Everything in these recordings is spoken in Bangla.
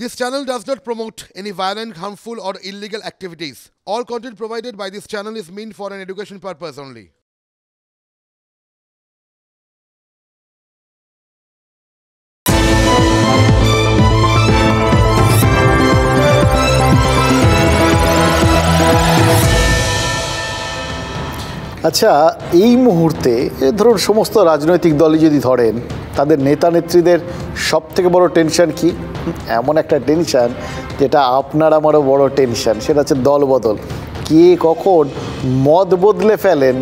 This channel does not promote any violent, harmful, or illegal activities. All content provided by this channel is meant for an education purpose only. আচ্ছা, এই মুহূর্তে ধরুন সমস্ত রাজনৈতিক দলই যদি ধরেন, তাদের নেতা নেত্রীদের সবথেকে বড় টেনশন কি? এমন একটা টেনশন যেটা আপনার আমারও বড় টেনশন, সেটা হচ্ছে দলবদল। কে কখন মত বদলে ফেলেন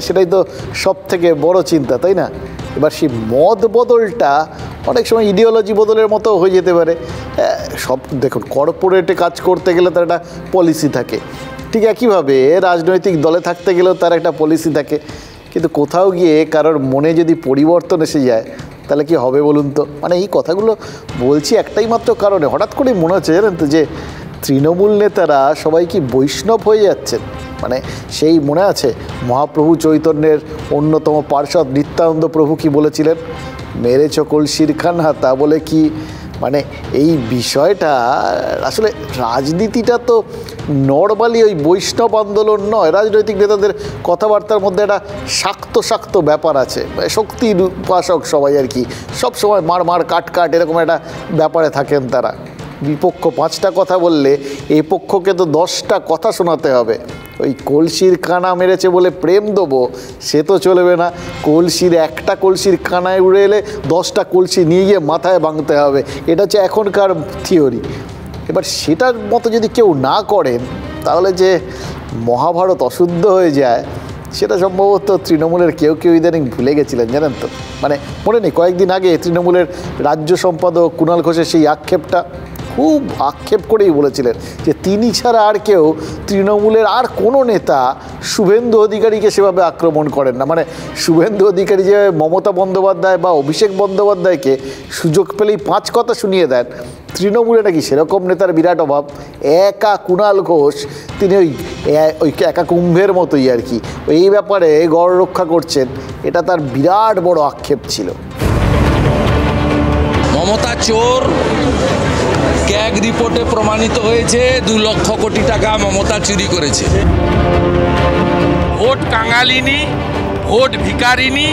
সেটাই তো সবথেকে বড় চিন্তা, তাই না? এবার সেই মত বদলটা অনেক সময় ইডিওলজি বদলের মতো হয়ে যেতে পারে। সব দেখুন, কর্পোরেটে কাজ করতে গেলে তার একটা পলিসি থাকে, ঠিক একইভাবে রাজনৈতিক দলে থাকতে গেলেও তার একটা পলিসি থাকে। কিন্তু কোথাও গিয়ে কারোর মনে যদি পরিবর্তন এসে যায় তাহলে কি হবে বলুন তো? মানে এই কথাগুলো বলছি একটাই মাত্র কারণে, হঠাৎ করেই মনে হচ্ছে জানেন তো যে তৃণমূল নেতারা সবাই কি বৈষ্ণব হয়ে যাচ্ছেন। মানে সেই মনে আছে মহাপ্রভু চৈতন্যের অন্যতম পার্ষদ নিত্যানন্দ প্রভু কি বলেছিলেন, মেরেছ কলসির খানহাতা বলে কি? মানে এই বিষয়টা আসলে রাজনীতিটা তো নর্মালি ওই বৈষ্ণব আন্দোলন নয়। রাজনৈতিক নেতাদের কথাবার্তার মধ্যে একটা শাক্ত ব্যাপার আছে, শক্তির উপাসক সবাই আর কি, সব সময় মার কাট এরকম একটা ব্যাপারে থাকেন তারা। বিপক্ষ 5টা কথা বললে এই পক্ষকে তো 10টা কথা শোনাতে হবে। ওই কলসির কানা মেরেছে বলে প্রেম দেবো সে তো চলবে না। একটা কলসির কানায় উড়ে এলে 10টা কলসি নিয়ে গিয়ে মাথায় ভাঙতে হবে, এটা হচ্ছে এখনকার থিওরি। এবার সেটার মতো যদি কেউ না করেন তাহলে যে মহাভারত অশুদ্ধ হয়ে যায় সেটা সম্ভবত তৃণমূলের কেউ ইদানিং ভুলে গেছিলেন জানেন তো। মানে মনে নেই কয়েকদিন আগে তৃণমূলের রাজ্য সম্পাদক কুণাল ঘোষের সেই আক্ষেপটা খুব আক্ষেপ করেই বলেছিলেন যে তিনি ছাড়া আর কেউ তৃণমূলের আর কোনো নেতা শুভেন্দু অধিকারীকে সেভাবে আক্রমণ করেন না। মানে শুভেন্দু অধিকারী যে মমতা বন্দ্যোপাধ্যায় বা অভিষেক বন্দ্যোপাধ্যায়কে সুযোগ পেলেই 5 কথা শুনিয়ে দেন, তৃণমূলে নাকি সেরকম নেতার বিরাট অভাব। একা কুণাল ঘোষ তিনি ওই একা কুম্ভের মতোই আর কি, এই ব্যাপারে গড় রক্ষা করছেন, এটা তার বিরাট বড় আক্ষেপ ছিল। মমতা চোর, ক্যাগ রিপোর্টে প্রমাণিত হয়েছে 2 লক্ষ কোটি টাকা মমতা চুরি করেছে। ভোট কাঙালিনী, ভোট ভিকারিনী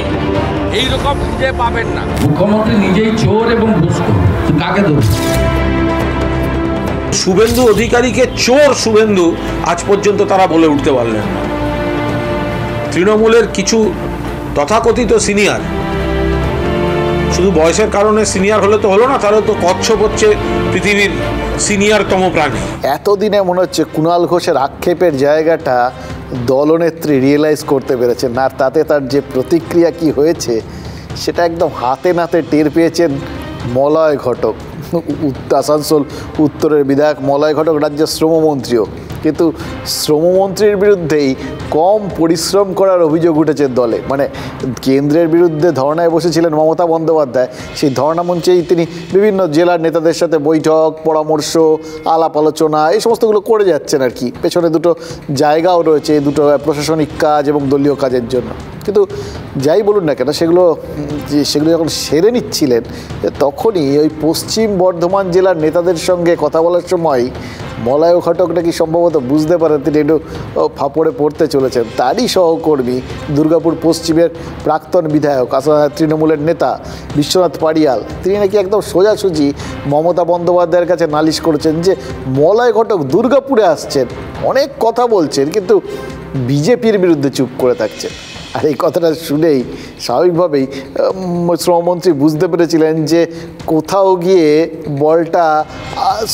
এইরকম খুঁজে পাবেন না। মুখ্যমন্ত্রী নিজেই চোর এবং ঘুষখোর, কাকে দেব? শুভেন্দু অধিকারীকে চোর শুভেন্দু আজ পর্যন্ত তারা বলে উঠতে পারলেন না। তৃণমূলের কিছু তথাকথিত সিনিয়র, শুধু বয়সের কারণে সিনিয়র হলে তো হলো না, তাহলে তো কচ্ছপ হচ্ছে পৃথিবীর সিনিয়রতম প্রাণী। এতদিনে মনে হচ্ছে কুণাল ঘোষের আক্ষেপের জায়গাটা দলনেত্রী রিয়েলাইজ করতে পেরেছেন, আর তাতে তার যে প্রতিক্রিয়া কি হয়েছে সেটা একদম হাতে নাতে টের পেয়েছেন মলয় ঘটক, আসানসোল উত্তরের বিধায়ক মলয় ঘটক রাজ্যের শ্রমমন্ত্রীও। কিন্তু শ্রমমন্ত্রীর বিরুদ্ধেই কম পরিশ্রম করার অভিযোগ উঠেছে দলে। মানে কেন্দ্রের বিরুদ্ধে ধর্নায় বসেছিলেন মমতা বন্দ্যোপাধ্যায়, সেই ধর্না মঞ্চেই তিনি বিভিন্ন জেলার নেতাদের সাথে বৈঠক, পরামর্শ, আলাপ আলোচনা এই সমস্তগুলো করে যাচ্ছেন আর কি। পেছনে 2টো জায়গাও রয়েছে, 2টো প্রশাসনিক কাজ এবং দলীয় কাজের জন্য। কিন্তু যাই বলুন না কেন, সেগুলো যখন সেরে নিচ্ছিলেন তখনই ওই পশ্চিম বর্ধমান জেলার নেতাদের সঙ্গে কথা বলার সময় মলয় ঘটক নাকি সম্ভবত বুঝতে পারেন তিনি একটু ফাপড়ে পড়তে চলেছেন। তারই সহকর্মী দুর্গাপুর পশ্চিমের প্রাক্তন বিধায়ক তৃণমূলের নেতা বিশ্বনাথ পাড়িয়াল, তিনি নাকি একদম সোজাসুজি মমতা বন্দ্যোপাধ্যায়ের কাছে নালিশ করেছেন যে মলয় ঘটক দুর্গাপুরে আসছেন, অনেক কথা বলছেন, কিন্তু বিজেপির বিরুদ্ধে চুপ করে থাকছেন। আর এই কথাটা শুনেই স্বাভাবিকভাবেই শ্রমমন্ত্রী বুঝতে পেরেছিলেন যে কোথাও গিয়ে বলটা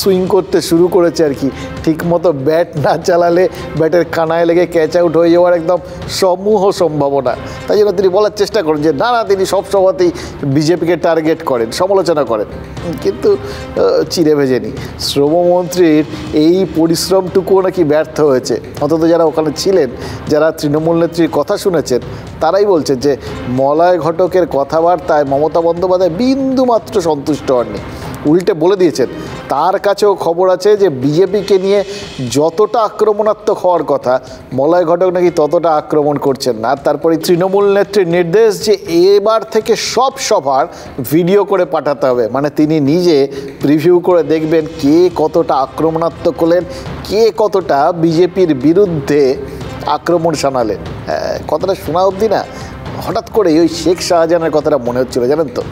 সুইং করতে শুরু করেছে আর কি। ঠিকমতো ব্যাট না চালালে ব্যাটের কানায় লেগে ক্যাচ আউট হয়ে যাওয়ার একদম সমূহ সম্ভাবনা। তাই জন্য তিনি বলার চেষ্টা করেন যে না তিনি সব সময়তেই বিজেপিকে টার্গেট করেন, সমালোচনা করেন, কিন্তু চিড়ে ভেজেনি। শ্রমমন্ত্রীর এই পরিশ্রমটুকুও নাকি ব্যর্থ হয়েছে। অন্তত যারা ওখানে ছিলেন, যারা তৃণমূল নেত্রীর কথা শুনেছেন, তারাই বলছেন যে মলয় ঘটকের কথাবার্তায় মমতা বন্দ্যোপাধ্যায় বিন্দুমাত্র সন্তুষ্ট হননি। উল্টে বলে দিয়েছেন তার কাছেও খবর আছে যে বিজেপিকে নিয়ে যতটা আক্রমণাত্মক হওয়ার কথা মলয় ঘটক নাকি ততটা আক্রমণ করছেন না। তারপরে তৃণমূল নেত্রীর নির্দেশ যে এবার থেকে সব সভার ভিডিও করে পাঠাতে হবে, মানে তিনি নিজে প্রিভিউ করে দেখবেন কে কতটা আক্রমণাত্মক হলেন, কে কতটা বিজেপির বিরুদ্ধে আক্রমণ শানালেন। কথাটা শোনা অবধি না হঠাৎ করে ওই শেখ শাহজাহানের কথাটা মনে হচ্ছিল, জানেন তো,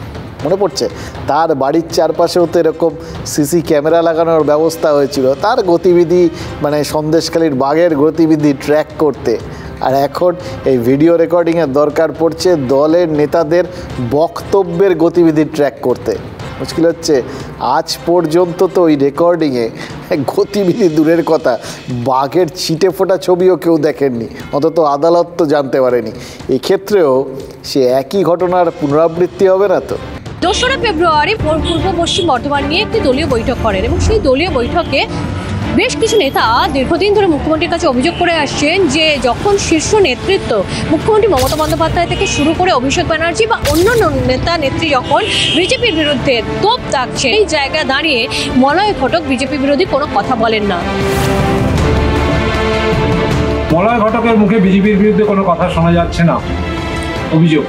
মনে পড়ছে তার বাড়ির চারপাশেও তো এরকম সিসি ক্যামেরা লাগানোর ব্যবস্থা হয়েছিল তার গতিবিধি, মানে সন্দেশখালীর বাঘের গতিবিধি ট্র্যাক করতে। আর এখন এই ভিডিও রেকর্ডিংয়ের দরকার পড়ছে দলের নেতাদের বক্তব্যের গতিবিধি ট্র্যাক করতে। মুশকিল হচ্ছে আজ পর্যন্ত তো ওই রেকর্ডিংয়ে গতিবিধি দূরের কথা, বাঘের ছিটে ফোটা ছবিও কেউ দেখেননি, অন্তত আদালত তো জানতে পারেনি। এক্ষেত্রেও সে একই ঘটনার পুনরাবৃত্তি হবে না তো? 2রা ফেব্রুয়ারি পূর্ব পশ্চিম বর্ধমান নিয়ে একটি দলীয় বৈঠক করেন এবং সেই দলীয় বৈঠকে বেশ কিছু নেতা দীর্ঘদিন ধরে মুখ্যমন্ত্রীর কাছে অভিযোগ করে আসছেন যে যখন শীর্ষ নেতৃত্ব মুখ্যমন্ত্রী মমতা বন্দ্যোপাধ্যায় থেকে শুরু করে অভিষেক ব্যানার্জি বা অন্যান্য নেতা নেত্রী যখন বিজেপির বিরুদ্ধে তোপ দাগছে, এই জায়গায় দাঁড়িয়ে মলয় ঘটক বিজেপি বিরোধী কোনো কথা বলেন না। মলয় ঘটকের মুখে বিজেপির বিরুদ্ধে কোনো কথা শোনা যাচ্ছে না, অভিযোগ।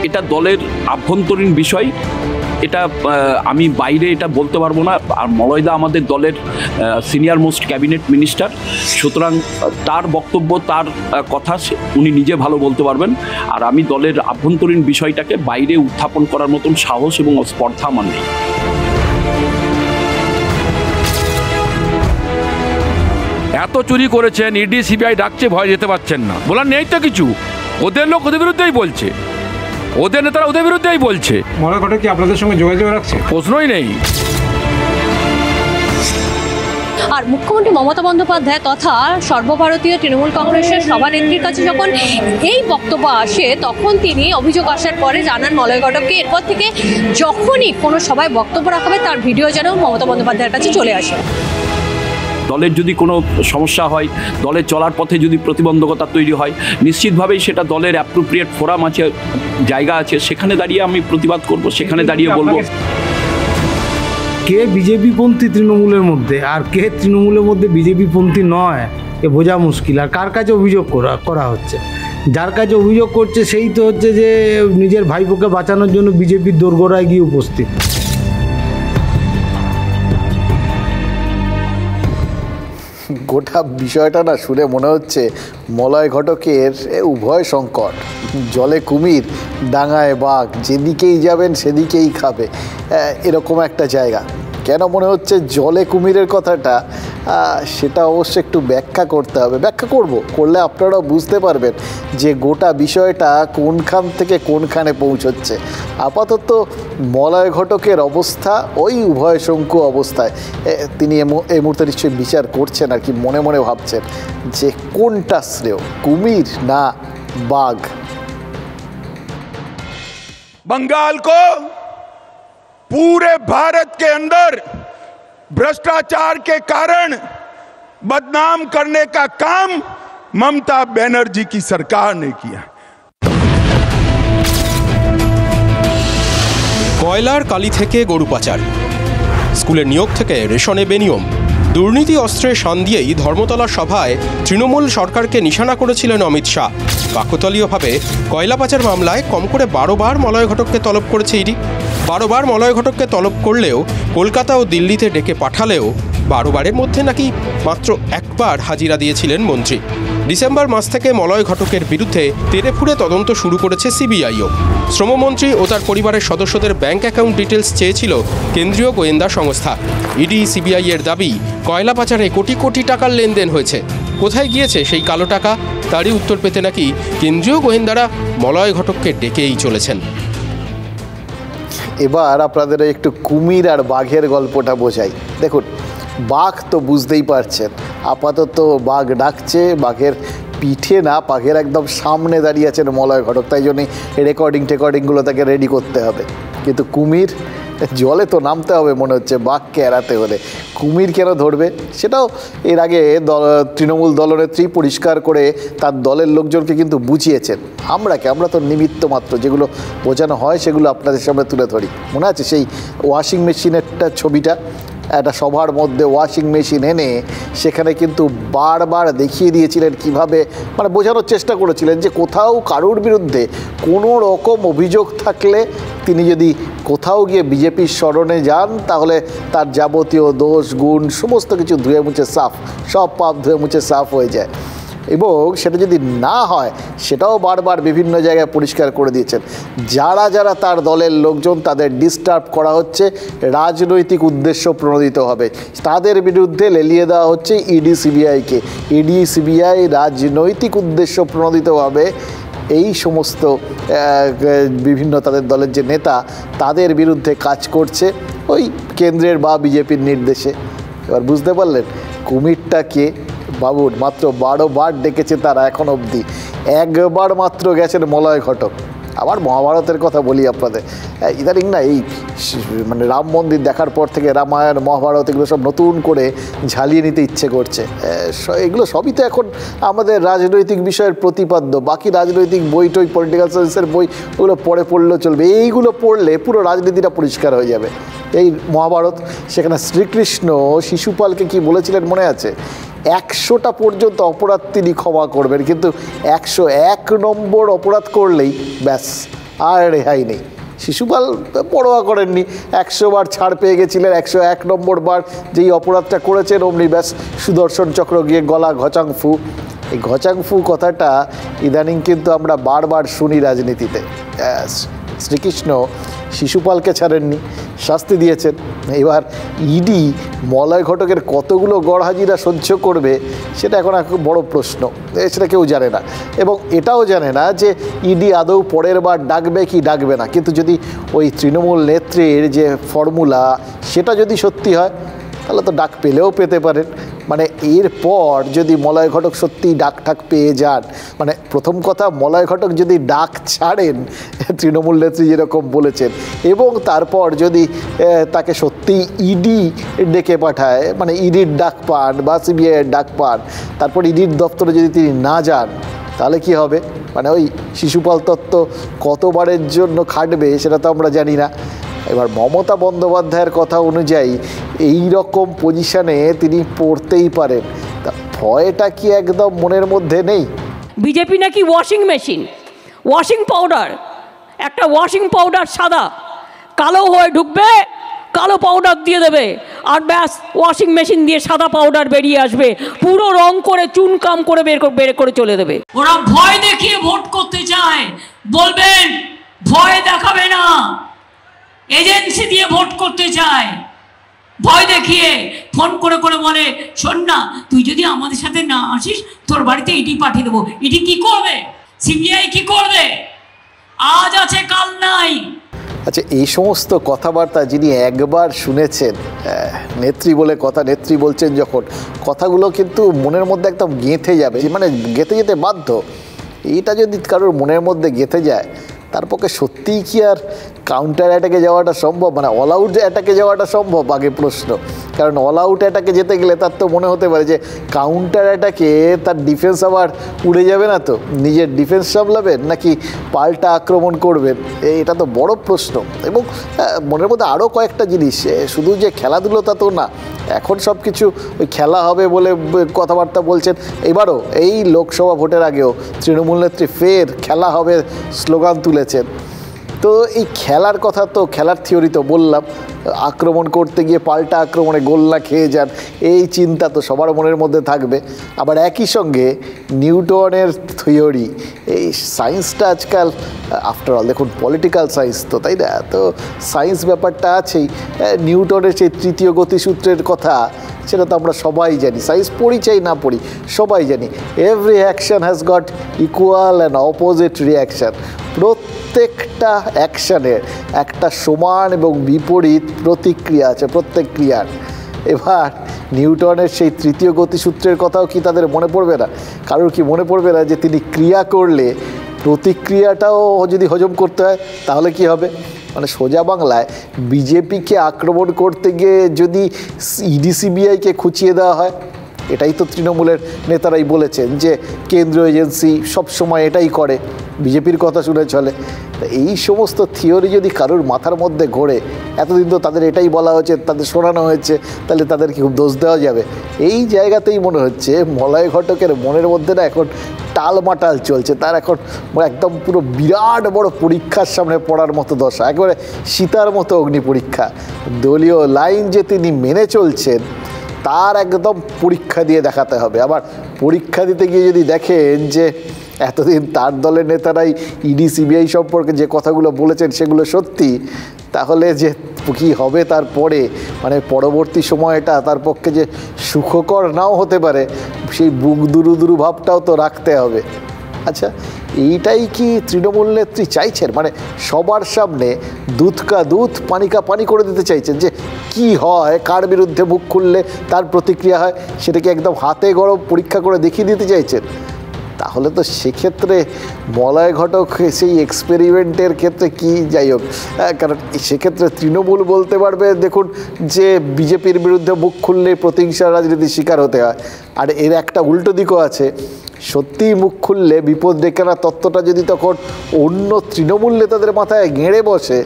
এটা দলের আভ্যন্তরীণ বিষয়, এটা আমি বাইরে এটা বলতে পারবো না। আর মলয়দা আমাদের দলের সিনিয়র মোস্ট ক্যাবিনেট মিনিস্টার, সুতরাং তার বক্তব্য, তার কথা উনি নিজে ভালো বলতে পারবেন। আর আমি দলের আভ্যন্তরীণ বিষয়টাকে বাইরে উত্থাপন করার মতন সাহস এবং স্পর্ধা আমার নেই। এত চুরি করেছেন, ইডি সিবিআই ডাকছে, ভয় যেতে পারছেন না, বলার নেই তো কিছু। ওদের লোক ওদের বিরুদ্ধেই বলছে, ওদের নেতারা ওদের বিরুদ্ধেই বলছে। মলয় ঘটক কি আপনাদের সঙ্গে যোগাযোগ রাখছে? প্রশ্নই নেই। আর মুখ্যমন্ত্রী মমতা বন্দ্যোপাধ্যায় তথা সর্বভারতীয় তৃণমূল কংগ্রেসের সভানেত্রীর কাছে যখন এই বক্তব্য আসে তখন তিনি অভিযোগ আসার পরে জানান মলয় ঘটককে এরপর থেকে যখনই কোনো সভায় বক্তব্য রাখাবে তার ভিডিও যেন মমতা বন্দ্যোপাধ্যায়ের কাছে চলে আসে। দলের যদি কোনো সমস্যা হয়, দলের চলার পথে যদি প্রতিবন্ধকতা তৈরি হয়, নিশ্চিতভাবেই সেটা দলের অ্যাপ্রোপ্রিয়েট ফোরাম আছে, জায়গা আছে, সেখানে দাঁড়িয়ে আমি প্রতিবাদ করব, সেখানে দাঁড়িয়ে বলবো। কে বিজেপি পন্থী তৃণমূলের মধ্যে আর কে তৃণমূলের মধ্যে বিজেপি পন্থী নয় এ বোঝা মুশকিল। আর কার কাছে অভিযোগ করা হচ্ছে? যার কাছে অভিযোগ করছে সেই তো হচ্ছে যে নিজের ভাইপোকে বাঁচানোর জন্য বিজেপির দোরগোড়ায় গিয়ে উপস্থিত। গোটা বিষয়টা না শুনে মনে হচ্ছে মলয় ঘটকের উভয় সংকট, জলে কুমির ডাঙায় বাঘ, যেদিকেই যাবেন সেদিকেই খাবে, এরকম একটা জায়গা। কেন মনে হচ্ছে জলে কুমিরের কথাটা, সেটা অবশ্য একটু ব্যাখ্যা করতে হবে। ব্যাখ্যা করলে আপনারাও বুঝতে পারবেন যে গোটা বিষয়টা কোনখান থেকে কোনখানে পৌঁছচ্ছে। আপাতত মলয় ঘটকের অবস্থা ওই উভয় শঙ্কু অবস্থায়। তিনি এই মুহূর্তে নিশ্চয়ই বিচার করছেন আর কি, মনে মনে ভাবছেন যে কোনটা শ্রেয়, কুমির না বাঘ। बंगाल को पूरे भारत के अंदर भ्रष्टाचार के कारण बदनाम करने का काम ममता बनर्जी की सरकार ने किया। কয়লার কালি থেকে গরু পাচার, স্কুলের নিয়োগ থেকে রেশনে বেনিয়ম, দুর্নীতি অস্ত্রে শান দিয়েই ধর্মতলা সভায় তৃণমূল সরকারকে নিশানা করেছিলেন অমিত শাহ। কাকতালীয়ভাবে কয়লা পাচার মামলায় কম করে 12 বার মলয় ঘটককে তলব করেছে ইডি। 12 বার মলয় ঘটককে তলব করলেও, কলকাতা ও দিল্লিতে ডেকে পাঠালেও 12 বারের মধ্যে নাকি মাত্র একবার হাজিরা দিয়েছিলেন মন্ত্রী। ডিসেম্বর মাস থেকে মলয় ঘটকের বিরুদ্ধে তেড়েফুঁড়ে তদন্ত শুরু করেছে সিবিআইও। শ্রমমন্ত্রী ও তার পরিবারের সদস্যদের ব্যাংক অ্যাকাউন্ট ডিটেলস চেয়েছিল কেন্দ্রীয় গোয়েন্দা সংস্থা। ইডি সিবিআই এর দাবি কয়লা পাচারে কোটি কোটি টাকার লেনদেন হয়েছে। কোথায় গিয়েছে সেই কালো টাকা, তারই উত্তর পেতে নাকি কেন্দ্রীয় গোয়েন্দারা মলয় ঘটককে ডেকেই চলেছেন। এবার আপনাদের একটু কুমির আর বাঘের গল্পটা বোঝাই। দেখুন, বাঘ তো বুঝতেই পারছেন, আপাতত বাঘ ডাকছে, বাঘের পিঠে না, বাঘের একদম সামনে দাঁড়িয়ে আছেন মলয় ঘটক, তাই জন্যই রেকর্ডিংগুলো তাকে রেডি করতে হবে। কিন্তু কুমির জলে তো নামতে হবে মনে হচ্ছে বাঘকে এড়াতে হলে। কুমির কেন ধরবে সেটাও এর আগে তৃণমূল দলনেত্রী পরিষ্কার করে তার দলের লোকজনকে কিন্তু বুঝিয়েছেন। আমরা তো নিমিত্ত মাত্র, যেগুলো বোঝানো হয় সেগুলো আপনাদের সামনে তুলে ধরি। মনে আছে সেই ওয়াশিং মেশিনেরটা ছবিটা, একটা সভার মধ্যে ওয়াশিং মেশিন এনে সেখানে কিন্তু বারবার দেখিয়ে দিয়েছিলেন কিভাবে, মানে বোঝানোর চেষ্টা করেছিলেন যে কোথাও কারোর বিরুদ্ধে কোনো রকম অভিযোগ থাকলে তিনি যদি কোথাও গিয়ে বিজেপির শরণে যান তাহলে তার যাবতীয় দোষ গুণ সমস্ত কিছু ধুয়ে মুছে সাফ, সব পাপ ধুয়ে মুছে সাফ হয়ে যায়। এবং সেটা যদি না হয় সেটাও বারবার বিভিন্ন জায়গায় পরিষ্কার করে দিয়েছেন। যারা যারা তার দলের লোকজন তাদের ডিস্টার্ব করা হচ্ছে, রাজনৈতিক উদ্দেশ্য প্রণোদিত হবে, তাদের বিরুদ্ধে লেলিয়ে দেওয়া হচ্ছে ইডি সিবিআইকে। ইডি সিবিআই রাজনৈতিক উদ্দেশ্য প্রণোদিতভাবে এই সমস্ত বিভিন্ন তাদের দলের যে নেতা তাদের বিরুদ্ধে কাজ করছে ওই কেন্দ্রের বা বিজেপির নির্দেশে। এবার বুঝতে পারলেন কুমিরটাকে বাবুর মাত্র 12 বার ডেকেছে তারা এখন অবধি, একবার মাত্র গেছেন মলয় ঘটক। আবার মহাভারতের কথা বলি আপনাদের, ইদানিং না এই মানে রাম মন্দির দেখার পর থেকে রামায়ণ মহাভারত এগুলো সব নতুন করে ঝালিয়ে নিতে ইচ্ছে করছে। এগুলো সবই তো এখন আমাদের রাজনৈতিক বিষয়ের প্রতিপাদ্য। বাকি রাজনৈতিক বই টই পলিটিক্যাল সায়েন্সের বই ওগুলো পড়ে পড়লেও চলবে, এইগুলো পড়লে পুরো রাজনীতিটা পরিষ্কার হয়ে যাবে। এই মহাভারত, সেখানে শ্রীকৃষ্ণ শিশুপালকে কি বলেছিলেন মনে আছে? 100টা পর্যন্ত অপরাধ তিনি ক্ষমা করবেন, কিন্তু 101 নম্বর অপরাধ করলেই ব্যাস আর রেহাই নেই। শিশুপাল পরোয়া করেননি, 100 বার ছাড় পেয়ে গেছিলেন, 101 নম্বর বার যেই অপরাধটা করেছেন অমনি ব্যাস সুদর্শন চক্র গিয়ে গলা ঘচাংফু। এই ঘচাংফু কথাটা ইদানিং কিন্তু আমরা বারবার শুনি রাজনীতিতে। শ্রীকৃষ্ণ শিশুপালকে ছাড়েননি, শাস্তি দিয়েছেন। এবার ইডি মলয় ঘটকের কতগুলো গড়হাজিরা সহ্য করবে সেটা এখন এক বড় প্রশ্ন, সেটা কেউ জানে না। এবং এটাও জানে না যে ইডি আদৌ পরের বার ডাকবে কি ডাকবে না। কিন্তু যদি ওই তৃণমূল নেত্রীর যে ফর্মুলা সেটা যদি সত্যি হয় তাহলে তো ডাক পেলেও পেতে পারেন। মানে এরপর যদি মলয় ঘটক সত্যিই ডাক পেয়ে যান, মানে প্রথম কথা মলয় ঘটক যদি ডাক ছাড়েন তৃণমূল নেত্রী যেরকম বলেছেন, এবং তারপর যদি তাকে সত্যিই ইডি ডেকে পাঠায়, মানে ইডির ডাক পান বা সিবিআইয়ের ডাক পান, তারপর ইডির দপ্তরে যদি তিনি না যান তাহলে কি হবে? মানে ওই শিশুপাল তত্ত্ব কতবারের জন্য খাটবে সেটা তো আমরা জানি না। এবার মমতা বন্দ্যোপাধ্যায়ের কথা অনুযায়ী এই রকম পজিশনে তিনি পড়তেই পারেন, তা ভয়টা কি একদম মনের মধ্যে নেই? বিজেপি নাকি ওয়াশিং মেশিন, ওয়াশিং পাউডার, একটা ওয়াশিং পাউডার সাদা, কালো হয়ে ঢুকবে, কালো পাউডার দিয়ে দেবে, আর ব্যাস ওয়াশিং মেশিন দিয়ে সাদা পাউডার বেরিয়ে আসবে, পুরো রং করে চুনকাম করে বের করে চলে দেবে। ওরা ভয় দেখিয়ে ভোট করতে চায়, বলবেন ভয় দেখাবে না, এজেন্সি দিয়ে ভোট করতে চায়, ভয় দেখিয়ে ফোন করে করে বলে শোন না তুই যদি আমাদের সাথে না আসিস তোর বাড়িতে ইডি পাঠিয়ে দেবো। ইডি কি করবে? সিবিআই কি করবে? আজ আছে কাল নাই। আচ্ছা, এই সমস্ত কথাবার্তা যিনি একবার শুনেছেন, নেত্রী বলে কথা, নেত্রী বলছেন যখন, কথাগুলো কিন্তু মনের মধ্যে একদম গেঁথে যাবে, মানে গেঁথে যেতে বাধ্য। এইটা যদি কারোর মনের মধ্যে গেঁথে যায় তার পক্ষে সত্যিই কি আর কাউন্টার অ্যাটাকে যাওয়াটা সম্ভব, মানে অল আউট অ্যাটাকে যাওয়াটা সম্ভব? আগে প্রশ্ন, কারণ অল আউট অ্যাটাকে যেতে গেলে তার তো মনে হতে পারে যে কাউন্টার অ্যাটাকে তার ডিফেন্স আবার উড়ে যাবে না, তো নিজের ডিফেন্স সামলাবেন নাকি পাল্টা আক্রমণ করবেন, এটা তো বড় প্রশ্ন। এবং মনের মধ্যে আরও কয়েকটা জিনিস, শুধু যে খেলাধুলো তা তো না, এখন সব কিছু ওই খেলা হবে বলে কথাবার্তা বলছেন। এবারও এই লোকসভা ভোটের আগেও তৃণমূল নেত্রী ফের খেলা হবে স্লোগান তুলেছেন। তো এই খেলার কথা তো, খেলার থিওরি তো বললাম, আক্রমণ করতে গিয়ে পাল্টা আক্রমণে গোল না খেয়ে যান, এই চিন্তা তো সবার মনের মধ্যে থাকবে। আবার একই সঙ্গে নিউটনের থিওরি, এই সায়েন্সটা আজকাল আফটার অল দেখুন পলিটিক্যাল সায়েন্স তো, তাই না? তো সায়েন্স ব্যাপারটা আছেই। নিউটনের সেই তৃতীয় গতিসূত্রের কথা সেটা তো আমরা সবাই জানি, সায়েন্স পড়ি চাই না পড়ি সবাই জানি। Every action has got equal and opposite reaction. প্রত্যেকটা অ্যাকশানের একটা সমান এবং বিপরীত প্রতিক্রিয়া আছে প্রত্যেক ক্রিয়ার। এবার নিউটনের সেই তৃতীয় গতিসূত্রের কথাও কি তাদের মনে পড়বে না? কারোর কি মনে পড়বে না যে তিনি ক্রিয়া করলে প্রতিক্রিয়াটাও যদি হজম করতে হয় তাহলে কি হবে? মানে সোজা বাংলায় বিজেপিকে আক্রমণ করতে গিয়ে যদি ইডি সিবিআইকে খুঁচিয়ে দেওয়া হয়, এটাই তো তৃণমূলের নেতারাই বলেছেন যে কেন্দ্রীয় এজেন্সি সবসময় এটাই করে, বিজেপির কথা শুনে চলে। এই সমস্ত থিওরি যদি কারোর মাথার মধ্যে ঘোরে, এতদিন তো তাদের এটাই বলা হয়েছে, তাদের শোনানো হয়েছে, তাহলে তাদেরকে খুব দোষ দেওয়া যাবে। এই জায়গাতেই মনে হচ্ছে মলয় ঘটকের মনের মধ্যে না এখন টালমাটাল চলছে, তার এখন একদম পুরো বিরাট বড় পরীক্ষার সামনে পড়ার মতো দশা, একেবারে সীতার মতো অগ্নি পরীক্ষা। দলীয় লাইন যে তিনি মেনে চলছেন তার একদম পরীক্ষা দিয়ে দেখাতে হবে। আবার পরীক্ষা দিতে গিয়ে যদি দেখেন যে এতদিন তার দলের নেতারাই ইডি সিবিআই সম্পর্কে যে কথাগুলো বলেছেন সেগুলো সত্যি, তাহলে যে কী হবে তারপরে, মানে পরবর্তী সময়টা তার পক্ষে যে সুখকর নাও হতে পারে, সেই বুক দুরু ভাবটাও তো রাখতে হবে। আচ্ছা, এইটাই কি তৃণমূল নেত্রী চাইছেন? মানে সবার সামনে দুধ কা দুধ পানি কা পানি করে দিতে চাইছেন যে কি হয়, কার বিরুদ্ধে মুখ খুললে তার প্রতিক্রিয়া হয়, সেটাকে একদম হাতে গরম পরীক্ষা করে দেখিয়ে দিতে চাইছেন? তাহলে তো সেক্ষেত্রে মলয় ঘটক সেই এক্সপেরিমেন্টের ক্ষেত্রে কি, যাই হোক, কারণ সেক্ষেত্রে তৃণমূল বলতে পারবে দেখুন যে বিজেপির বিরুদ্ধে মুখ খুললে প্রতিহিংসার রাজনীতির শিকার হতে হয়। আর এর একটা উল্টো দিকও আছে, সত্যিই মুখ খুললে বিপদ ডেকে আনা তত্ত্বটা যদি তখন অন্য তৃণমূল নেতাদের মাথায় গেঁড়ে বসে,